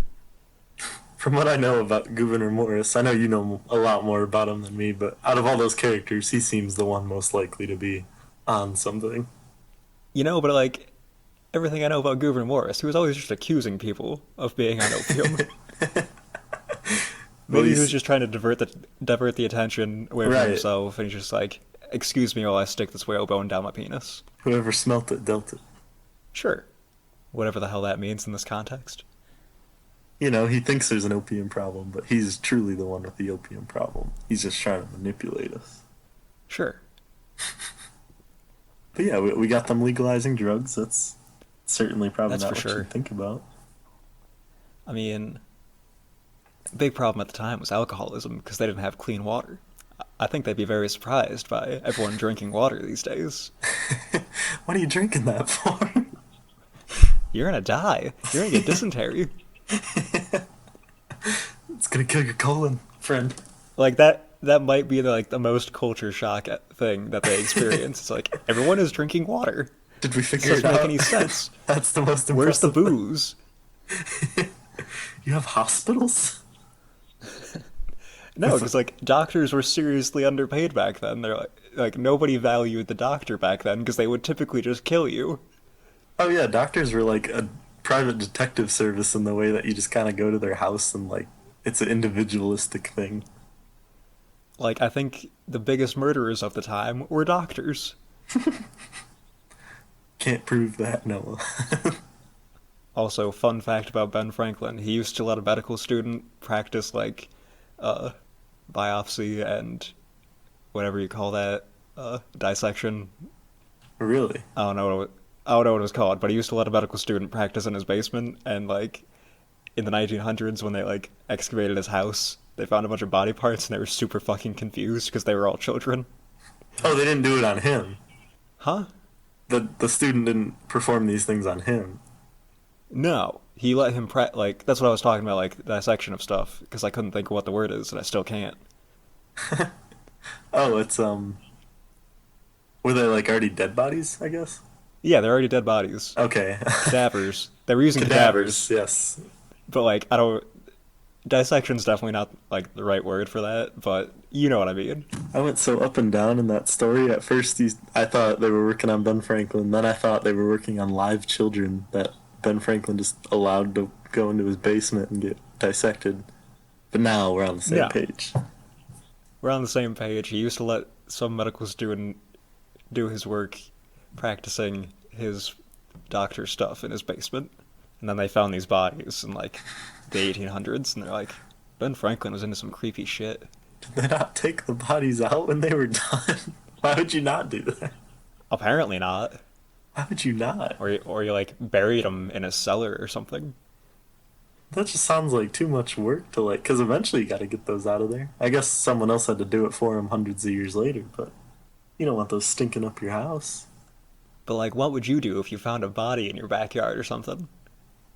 From what I know about Gouverneur Morris, I know you know a lot more about him than me, but out of all those characters, he seems the one most likely to be on something. You know, but everything I know about Gouverneur Morris, he was always just accusing people of being on opium. Maybe he was just trying to divert the attention away from himself, and he's just like, excuse me while I stick this whalebone down my penis. Whoever smelt it dealt it. Sure. Whatever the hell that means in this context. He thinks there's an opium problem, but he's truly the one with the opium problem. He's just trying to manipulate us. Sure. But yeah, we got them legalizing drugs. That's certainly probably That's not for what sure. you think about. I mean, the big problem at the time was alcoholism because they didn't have clean water. I think they'd be very surprised by everyone drinking water these days. What are you drinking that for? You're gonna die. You're gonna get dysentery. It's gonna kill your colon, friend. Like that might be the most culture shock thing that they experience. It's like everyone is drinking water. Did we It figure it doesn't make out? any sense. That's the most impressive. Where's the thing. booze? You have hospitals? No, because doctors were seriously underpaid back then. They're like nobody valued the doctor back then because they would typically just kill you. Oh yeah, doctors were like a private detective service in the way that you just kind of go to their house and it's an individualistic thing. I think the biggest murderers of the time were doctors. Can't prove that, Noah. Also, fun fact about Ben Franklin: he used to let a medical student practice biopsy and whatever you call that, dissection. Really? I don't know what it was called, but he used to let a medical student practice in his basement, and in the 1900s when they excavated his house, they found a bunch of body parts and they were super fucking confused because they were all children. Oh, they didn't do it on him. Huh? The student didn't perform these things on him. No, he let him that's what I was talking about, dissection of stuff, because I couldn't think of what the word is, and I still can't. Oh, it's were they already dead bodies, I guess? Yeah, they're already dead bodies. Okay. Cadavers. They were using Cadavers, cadavers. yes. But I don't. Dissection's definitely not the right word for that, but you know what I mean. I went so up and down in that story. At first, I thought they were working on Ben Franklin. Then I thought they were working on live children that Ben Franklin just allowed to go into his basement and get dissected. But now we're on the same page. We're on the same page. He used to let some medical student do his work practicing his doctor stuff in his basement. And then they found these bodies in the 1800s, and they're like, Ben Franklin was into some creepy shit. Did they not take the bodies out when they were done? Why would you not do that? Apparently not. Why would you not? Or you buried them in a cellar or something. That just sounds like too much work to because eventually you got to get those out of there. I guess someone else had to do it for him hundreds of years later, but you don't want those stinking up your house. But what would you do if you found a body in your backyard or something?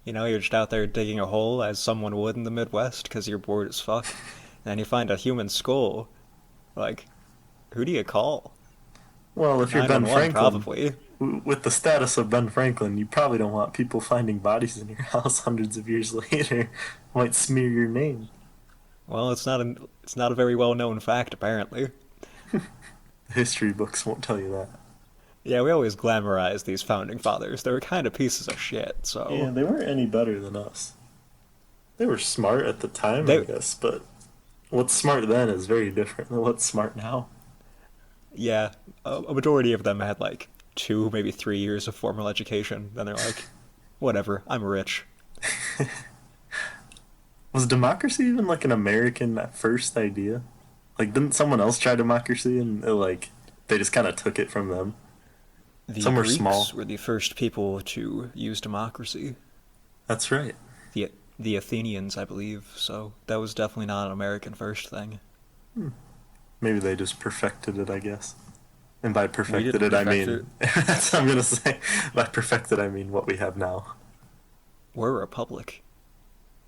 You're just out there digging a hole as someone would in the Midwest because you're bored as fuck, and then you find a human skull. Who do you call? Well, if you're Ben Franklin, probably. With the status of Ben Franklin, you probably don't want people finding bodies in your house hundreds of years later. Might smear your name. Well, it's not a very well known fact apparently. The history books won't tell you that. Yeah, we always glamorize these founding fathers. They were kind of pieces of shit, so... Yeah, they weren't any better than us. They were smart at the time, I guess, but what's smart then is very different than what's smart now. Yeah, a majority of them had 2, maybe 3 years of formal education. Then they're like, whatever, I'm rich. Was democracy even an American first idea? Didn't someone else try democracy and they just kind of took it from them? The Some were Greeks small. were the first people to use democracy. That's right. The Athenians, I believe, so that was definitely not an American first thing. Maybe they just perfected it, I guess. And by perfected it, I perfect mean... That's what I'm going to say. By perfected, I mean what we have now. We're a republic.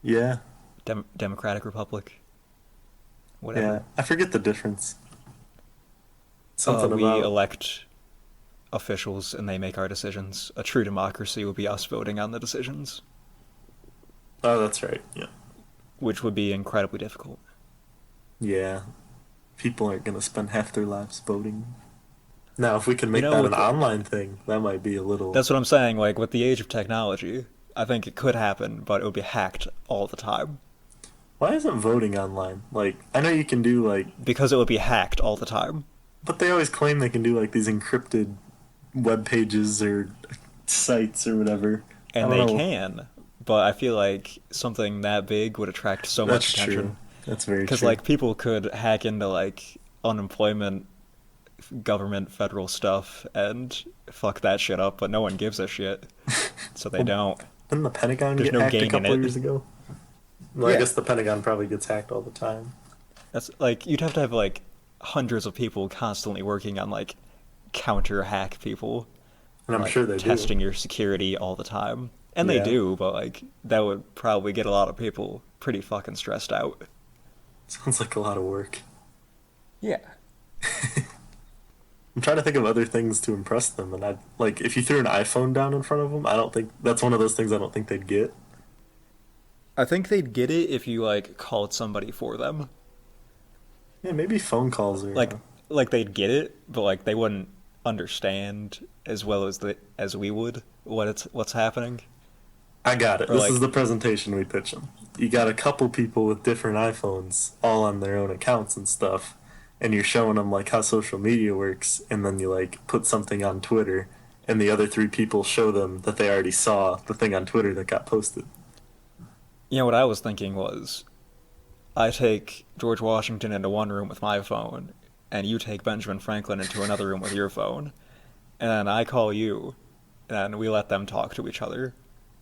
Yeah. Democratic republic. Whatever. Yeah, I forget the difference. We elect officials and they make our decisions. A true democracy would be us voting on the decisions. Oh, that's right, yeah. Which would be incredibly difficult. Yeah. People aren't going to spend half their lives voting. Now, if we can make that an with online thing, that might be a little... That's what I'm saying, with the age of technology, I think it could happen, but it would be hacked all the time. Why isn't voting online? I know you can do, Because it would be hacked all the time. But they always claim they can do, these encrypted web pages or sites or whatever. I and don't they know. can, but I feel like something that big would attract so much That's true. attention. That's very Because, true. like, people could hack into, like, unemployment, government, federal stuff, and fuck that shit up, but no one gives a shit, so they Well, don't. didn't the Pentagon There's get no hacked a gain in couple it. years ago? Well, I Yeah. guess the Pentagon probably gets hacked all the time. That's, like, you'd have to have, like, hundreds of people constantly working on, like, counter hack people, And and, I'm like, sure they do. testing your security all the time. And they Yeah. do, but, like, that would probably get a lot of people pretty fucking stressed out. Sounds like a lot of work. Yeah. I'm trying to think of other things to impress them, and I like if you threw an iPhone down in front of them, I don't think that's one of those things I don't think they'd get. I think they'd get it if you, like, called somebody for them. Yeah, maybe phone calls are. Like, they'd get it, but, like, they wouldn't understand as well as we would what's happening. I got it. Or, This is like, the presentation we pitch them. You got a couple people with different iPhones, all on their own accounts and stuff, and you're showing them like how social media works, and then you like put something on Twitter, and the other three people show them that they already saw the thing on Twitter that got posted. you know, what I was thinking was, I take George Washington into one room with my phone, and you take Benjamin Franklin into another room with your phone, and then I call you, and we let them talk to each other.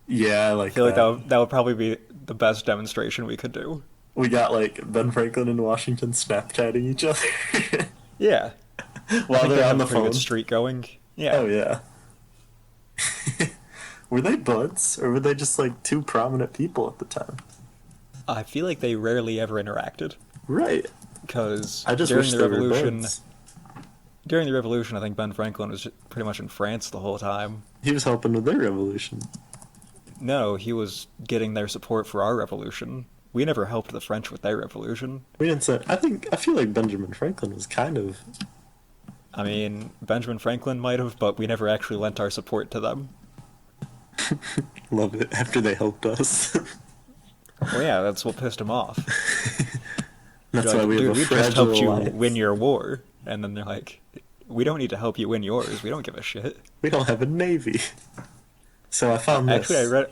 Yeah, I I like feel like that. that would probably be the best demonstration we could do. We got like Ben Franklin and Washington Snapchatting each other Yeah, I while think they're they'd on have a the pretty good phone. streak going. Yeah. Oh yeah. Were they buds, or were they just like two prominent people at the time? I feel like they rarely ever interacted Right. because I just wish they were buds. during the Revolution, I think Ben Franklin was pretty much in France the whole time. He was helping with their revolution. No, he was getting their support for our revolution. We never helped the French with their revolution. We didn't say. I feel like Benjamin Franklin was kind of. I mean, Benjamin Franklin might have, but we never actually lent our support to them. Love it after they helped us. Well, yeah, that's what pissed him off. That's They're why like, we have dude, a we just fragile helped you alliance. win your war. And then they're like, we don't need to help you win yours. We don't give a shit. We don't have a navy. So I found Actually, this.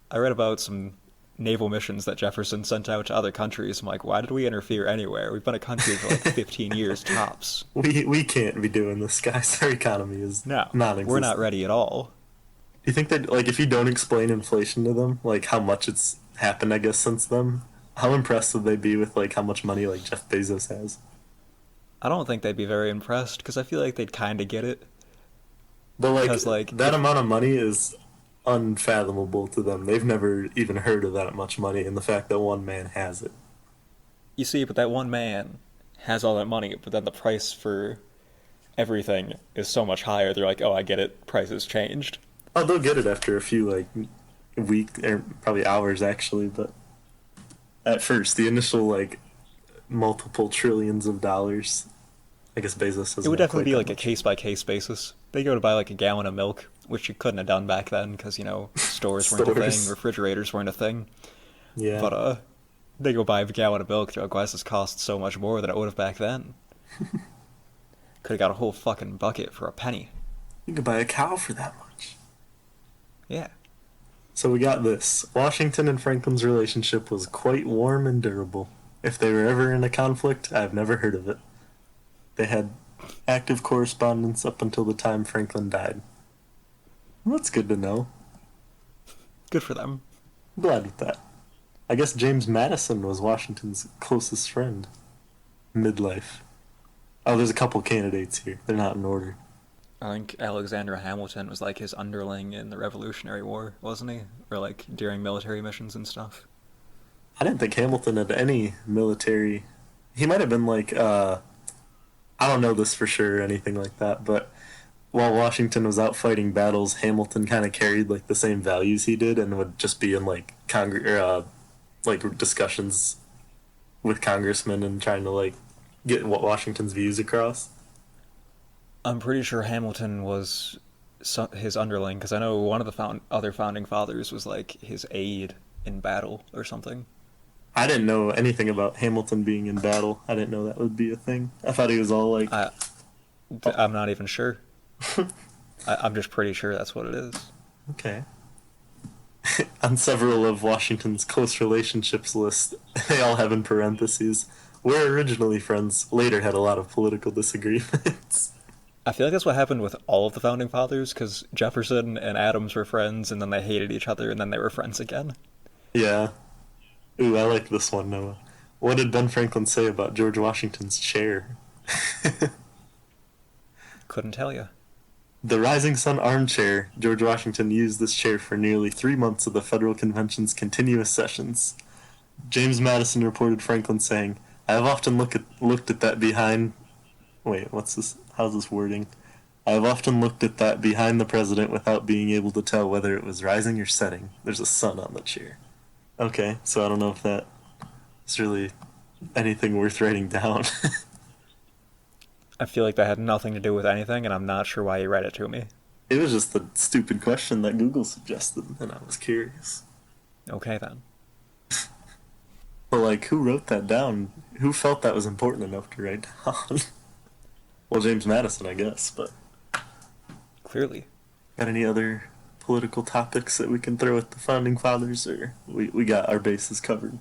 I read about some naval missions that Jefferson sent out to other countries. I'm like, why did we interfere anywhere? We've been a country for like 15 years tops. We can't be doing this, guys. Our economy is No, non-existent. we're not ready at all. Do you think that like if you don't explain inflation to them, like how much it's happened, I guess since then, how impressed would they be with like how much money like Jeff Bezos has? I don't think they'd be very impressed because I feel like they'd kind of get it. But like Because, like, that if, amount of money is unfathomable to them. They've never even heard of that much money, and the fact that one man has it. you see, but that one man has all that money, but then the price for everything is so much higher. They're like, oh, I get it. Prices changed. Oh, they'll get it after a few like week or probably hours actually, but at first the initial like multiple trillions of dollars. I guess Bezos It doesn't would have definitely quite be that like a much. case by case basis. They go to buy like a gallon of milk, which you couldn't have done back then because, you know, stores weren't a thing, Stores. refrigerators weren't a thing. Yeah. But they go buy a gallon of milk. They're like, why does this cost so much more than it would have back then? Could have got a whole fucking bucket for a penny. You could buy a cow for that much. Yeah. So we got this. Washington and Franklin's relationship was quite warm and durable. If they were ever in a conflict, I've never heard of it. They had active correspondence up until the time Franklin died. Well, that's good to know. Good for them. I'm glad with that. I guess James Madison was Washington's closest friend. Midlife. Oh, there's a couple candidates here. They're not in order. I think Alexander Hamilton was like his underling in the Revolutionary War, wasn't he? Or like during military missions and stuff. I didn't think Hamilton had any military. He might have been like, I don't know this for sure or anything like that, but while Washington was out fighting battles, Hamilton kind of carried like the same values he did and would just be in like like discussions with congressmen and trying to like get what Washington's views across. I'm pretty sure Hamilton was his underling because I know one of the other founding fathers was like his aide in battle or something. I didn't know anything about Hamilton being in battle. I didn't know that would be a thing. I thought he was all like, I I'm not even sure. I'm just pretty sure that's what it is. okay. On several of Washington's close relationships list, they all have in parentheses, "We're originally friends, later had a lot of political disagreements." I feel like that's what happened with all of the founding fathers, because Jefferson and Adams were friends, and then they hated each other, and then they were friends again. Yeah. Ooh, I like this one, Noah. What did Ben Franklin say about George Washington's chair? Couldn't tell you. The Rising Sun armchair. George Washington used this chair for nearly 3 months of the Federal Convention's continuous sessions. James Madison reported Franklin saying, "I have often looked at that behind." Wait, what's this? How's this wording? "I have often looked at that behind the president without being able to tell whether it was rising or setting. There's a sun on the chair." Okay, so I don't know if that is really anything worth writing down. I feel like that had nothing to do with anything, and I'm not sure why you read it to me. It was just a stupid question that Google suggested, and I was curious. Okay, then. But, like, who wrote that down? Who felt that was important enough to write down? Well, James Madison, I guess, but... Clearly. Got any other political topics that we can throw at the Founding Fathers, or we got our bases covered?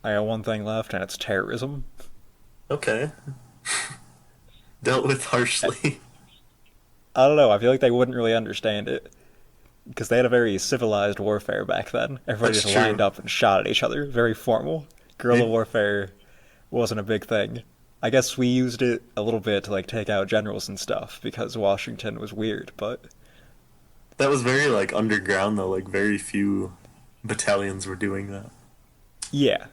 I got one thing left, and it's terrorism. Okay. Dealt with harshly. I don't know, I feel like they wouldn't really understand it. Because they had a very civilized warfare back then. Everybody That's just true. lined up and shot at each other. Very formal. Guerrilla warfare wasn't a big thing. I guess we used it a little bit to like take out generals and stuff because Washington was weird, but That was very, like, underground, though. Like, very few battalions were doing that. yeah.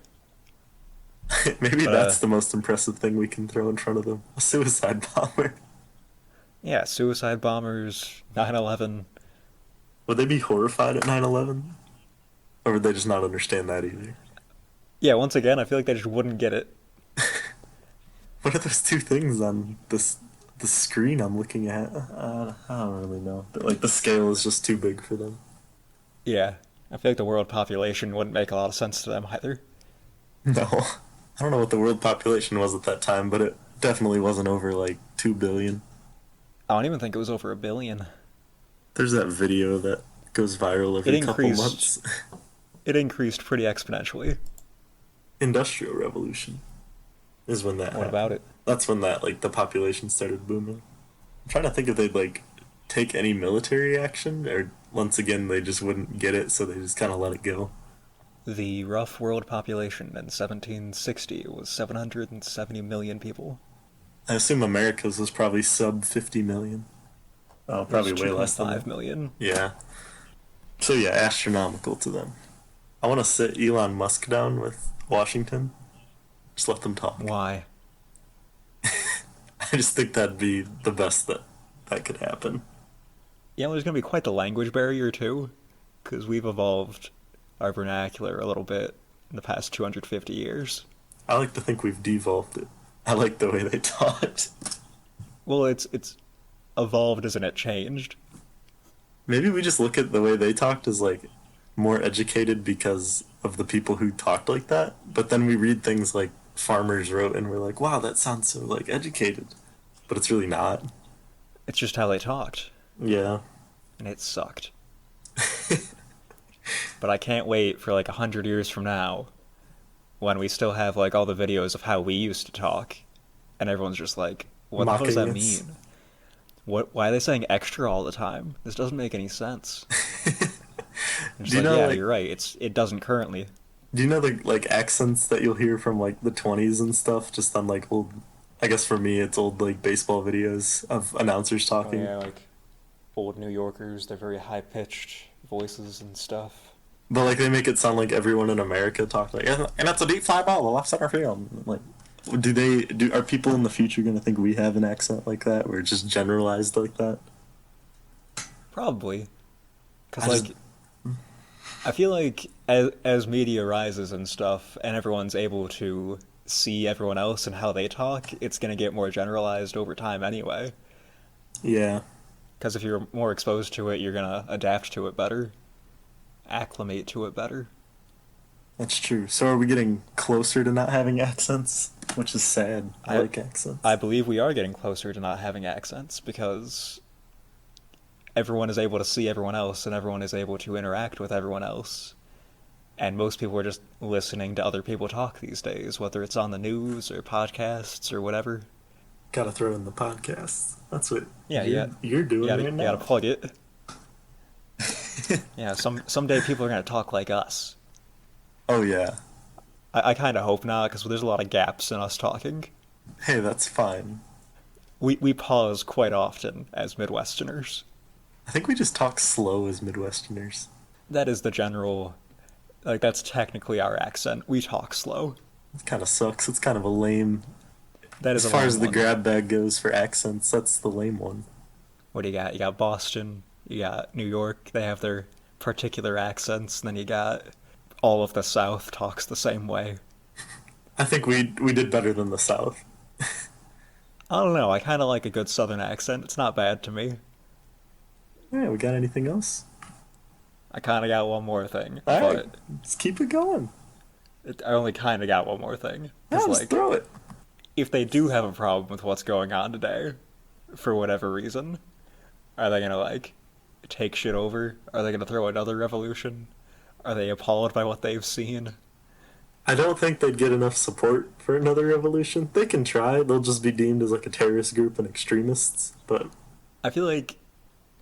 Maybe But, that's the most impressive thing we can throw in front of them. A suicide bomber. Yeah, suicide bombers, 9/11. Would they be horrified at 9/11? Or would they just not understand that either? Yeah, once again, I feel like they just wouldn't get it. What are those two things on the screen I'm looking at? I don't really know. But, like, the scale is just too big for them. Yeah, I feel like the world population wouldn't make a lot of sense to them either. No. I don't know what the world population was at that time, but it definitely wasn't over, like, 2 billion. I don't even think it was over 1 billion. There's that video that goes viral every It couple increased. months. It increased pretty exponentially. Industrial Revolution is when that What happened. about it? That's when that, like, the population started booming. I'm trying to think if they'd, like, take any military action, or once again they just wouldn't get it, so they just kind of let it go. The rough world population in 1760 was 770 million people. I assume America's was probably sub 50 million. Oh, probably way less than 5 that. million. Yeah. So yeah, astronomical to them. I want to sit Elon Musk down with Washington. Just let them talk. Why? I just think that'd be the best that could happen. Yeah, well, there's going to be quite the language barrier, too, because we've evolved our vernacular a little bit in the past 250 years. I like to think we've devolved it. I like the way they taught. Well, it's evolved, isn't it? Changed. Maybe we just look at the way they talked as, like, more educated because of the people who talked like that, but then we read things like farmers wrote and we're like, wow, that sounds so, like, educated. But it's really not. It's just how they talked, Yeah. and it sucked. But I can't wait for like 100 years from now, when we still have like all the videos of how we used to talk, and everyone's just like, "What the hell does that Mocking us. mean? What? Why are they saying extra all the time? This doesn't make any sense." And just Do you like, know, yeah, like, you're right. It doesn't currently. do you know the, like, accents that you'll hear from, like, the 20s and stuff, just on, like, old, I guess for me it's old, like, baseball videos of announcers talking. Like old New Yorkers, they're very high pitched voices and stuff. But, like, they make it sound like everyone in America talks like, and that's a deep fly ball, the left center field. Like, are people in the future going to think we have an accent like that, where it's just generalized like that? Probably, because I like just- I feel like as media rises and stuff, and everyone's able to see everyone else and how they talk, it's gonna get more generalized over time anyway. Yeah. Because if you're more exposed to it, you're gonna adapt to it better, acclimate to it better. That's true. So are we getting closer to not having accents? Which is sad. I like accents. I believe we are getting closer to not having accents because everyone is able to see everyone else and everyone is able to interact with everyone else. And most people are just listening to other people talk these days, whether it's on the news or podcasts or whatever. Gotta throw in the podcast. That's what Yeah, you're doing right you gotta now. plug it. Yeah, someday people are gonna talk like us. Oh yeah. I kind of hope not, because there's a lot of gaps in us talking. Hey, that's fine. We pause quite often as Midwesterners. I think we just talk slow as Midwesterners. That is the general, like, that's technically our accent. We talk slow. It kind of sucks. It's kind of a lame. That is As a far lame as the one. grab bag goes for accents, that's the lame one. What do you got? You got Boston, you got New York, they have their particular accents, and then you got all of the South talks the same way. I think we did better than the South. I don't know, I kind of like a good Southern accent. It's not bad to me. Yeah, we got anything else? I kind of got one more thing, All right, but let's keep it going. I only kind of got one more thing. Yeah, It's just like, throw it. if they do have a problem with what's going on today, for whatever reason, are they gonna, like, take shit over? Are they gonna throw another revolution? Are they appalled by what they've seen? I don't think they'd get enough support for another revolution. They can try. They'll just be deemed as like a terrorist group and extremists. But I feel like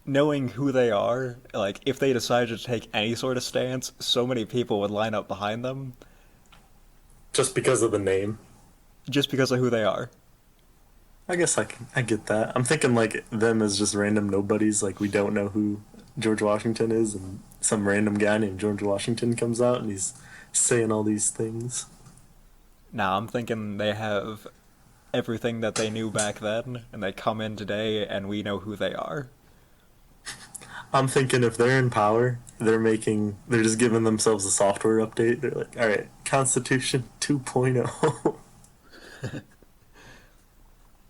knowing who they are, like, if they decided to take any sort of stance, so many people would line up behind them just because of the name, just because of who they are. I guess I get that. I'm thinking like them as just random nobodies. Like we don't know who George Washington is, and some random guy named George Washington comes out and he's saying all these things. Now, I'm thinking they have everything that they knew back then, and they come in today, and we know who they are. I'm thinking if they're in power, they're just giving themselves a software update. They're like, all right, Constitution 2.0.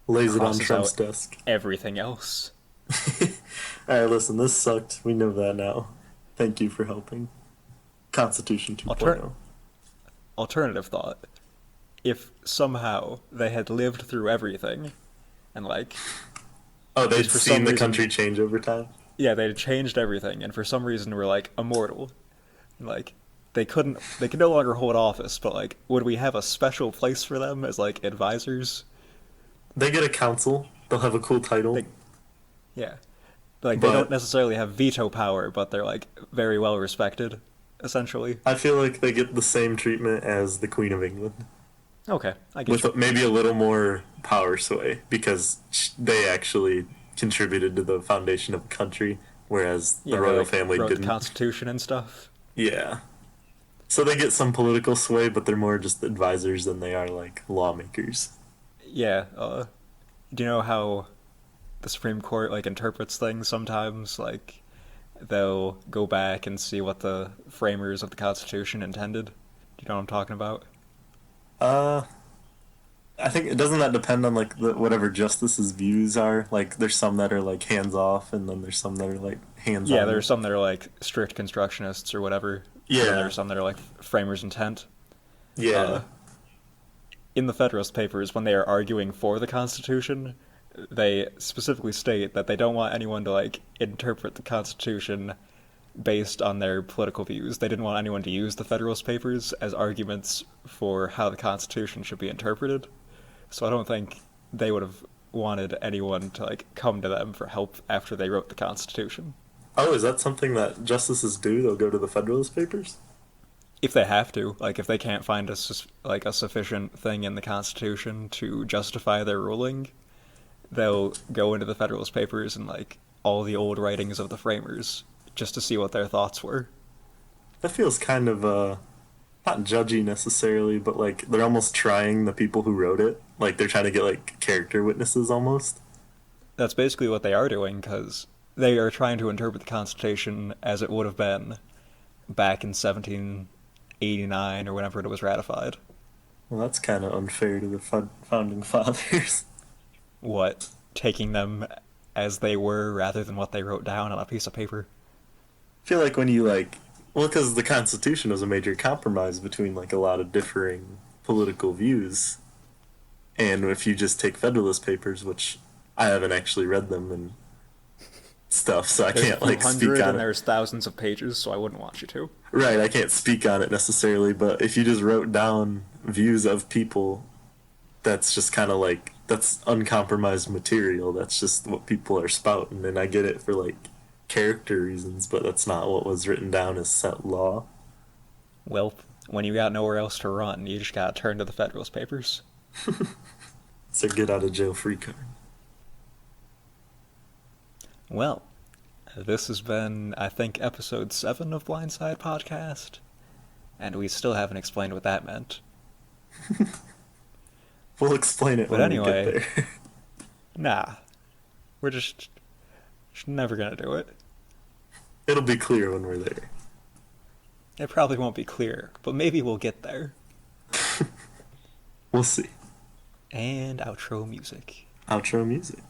Lays it on Crosses Trump's out desk. everything else. All right, listen, this sucked. We know that now. Thank you for helping. Constitution 2.0. Alternative thought. If somehow they had lived through everything, and, like, Oh, they'd just for seen some the reason, country change over time? yeah, they'd changed everything, and for some reason were, like, immortal. Like, they could no longer hold office, but, like, would we have a special place for them as, like, advisors? They get a council. They'll have a cool title. They, yeah. Like, they don't But necessarily have veto power, but they're, like, very well respected, essentially. I feel like they get the same treatment as the Queen of England. Okay, I get With you. maybe a little more power sway because they actually contributed to the foundation of the country, whereas Yeah, the they, royal like, family wrote the didn't. Constitution and stuff. Yeah. So they get some political sway, but they're more just advisors than they are like lawmakers. Yeah, do you know how the Supreme Court, like, interprets things sometimes? Like, they'll go back and see what the framers of the Constitution intended. Do you know what I'm talking about? Uh, I think it doesn't that depend on like whatever justice's views are. Like, there's some that are like hands off, and then there's some that are like hands Yeah, there on. are some that are, like, strict constructionists or whatever, and then there are Yeah, some that are, like, framers' intent. yeah. Uh, in the Federalist Papers, when they are arguing for the Constitution, they specifically state that they don't want anyone to, like, interpret the Constitution based on their political views. They didn't want anyone to use the Federalist Papers as arguments for how the Constitution should be interpreted. So I don't think they would have wanted anyone to, like, come to them for help after they wrote the Constitution. Oh, is that something that justices do? They'll go to the Federalist Papers? If they have to, like, if they can't find like, a sufficient thing in the Constitution to justify their ruling, they'll go into the Federalist Papers and, like, all the old writings of the framers just to see what their thoughts were. That feels kind of not judgy necessarily, but like they're almost trying the people who wrote it. Like they're trying to get like character witnesses almost. That's basically what they are doing, because they are trying to interpret the Constitution as it would have been back in 1789 or whenever it was ratified. Well, that's kind of unfair to the founding fathers. What? Taking them as they were rather than what they wrote down on a piece of paper. I feel like when you like, well, because the Constitution was a major compromise between like a lot of differing political views, and if you just take Federalist Papers, which I haven't actually read them, and stuff, so I There's a can't few like speak hundred on and it. there's thousands of pages, so I wouldn't want you to. Right, I can't speak on it necessarily, but if you just wrote down views of people, that's just kind of like that's uncompromised material. That's just what people are spouting, and I get it for like character reasons, but that's not what was written down as set law. Well, when you got nowhere else to run, you just gotta turn to the Federalist Papers. It's a get out of jail free card. Well, this has been, I think, episode 7 of Blindside Podcast, and we still haven't explained what that meant. We'll explain it But when anyway, we get there. nah, we're just never gonna do it. It'll be clear when we're there. It probably won't be clear, but maybe we'll get there. We'll see. And outro music. Outro music.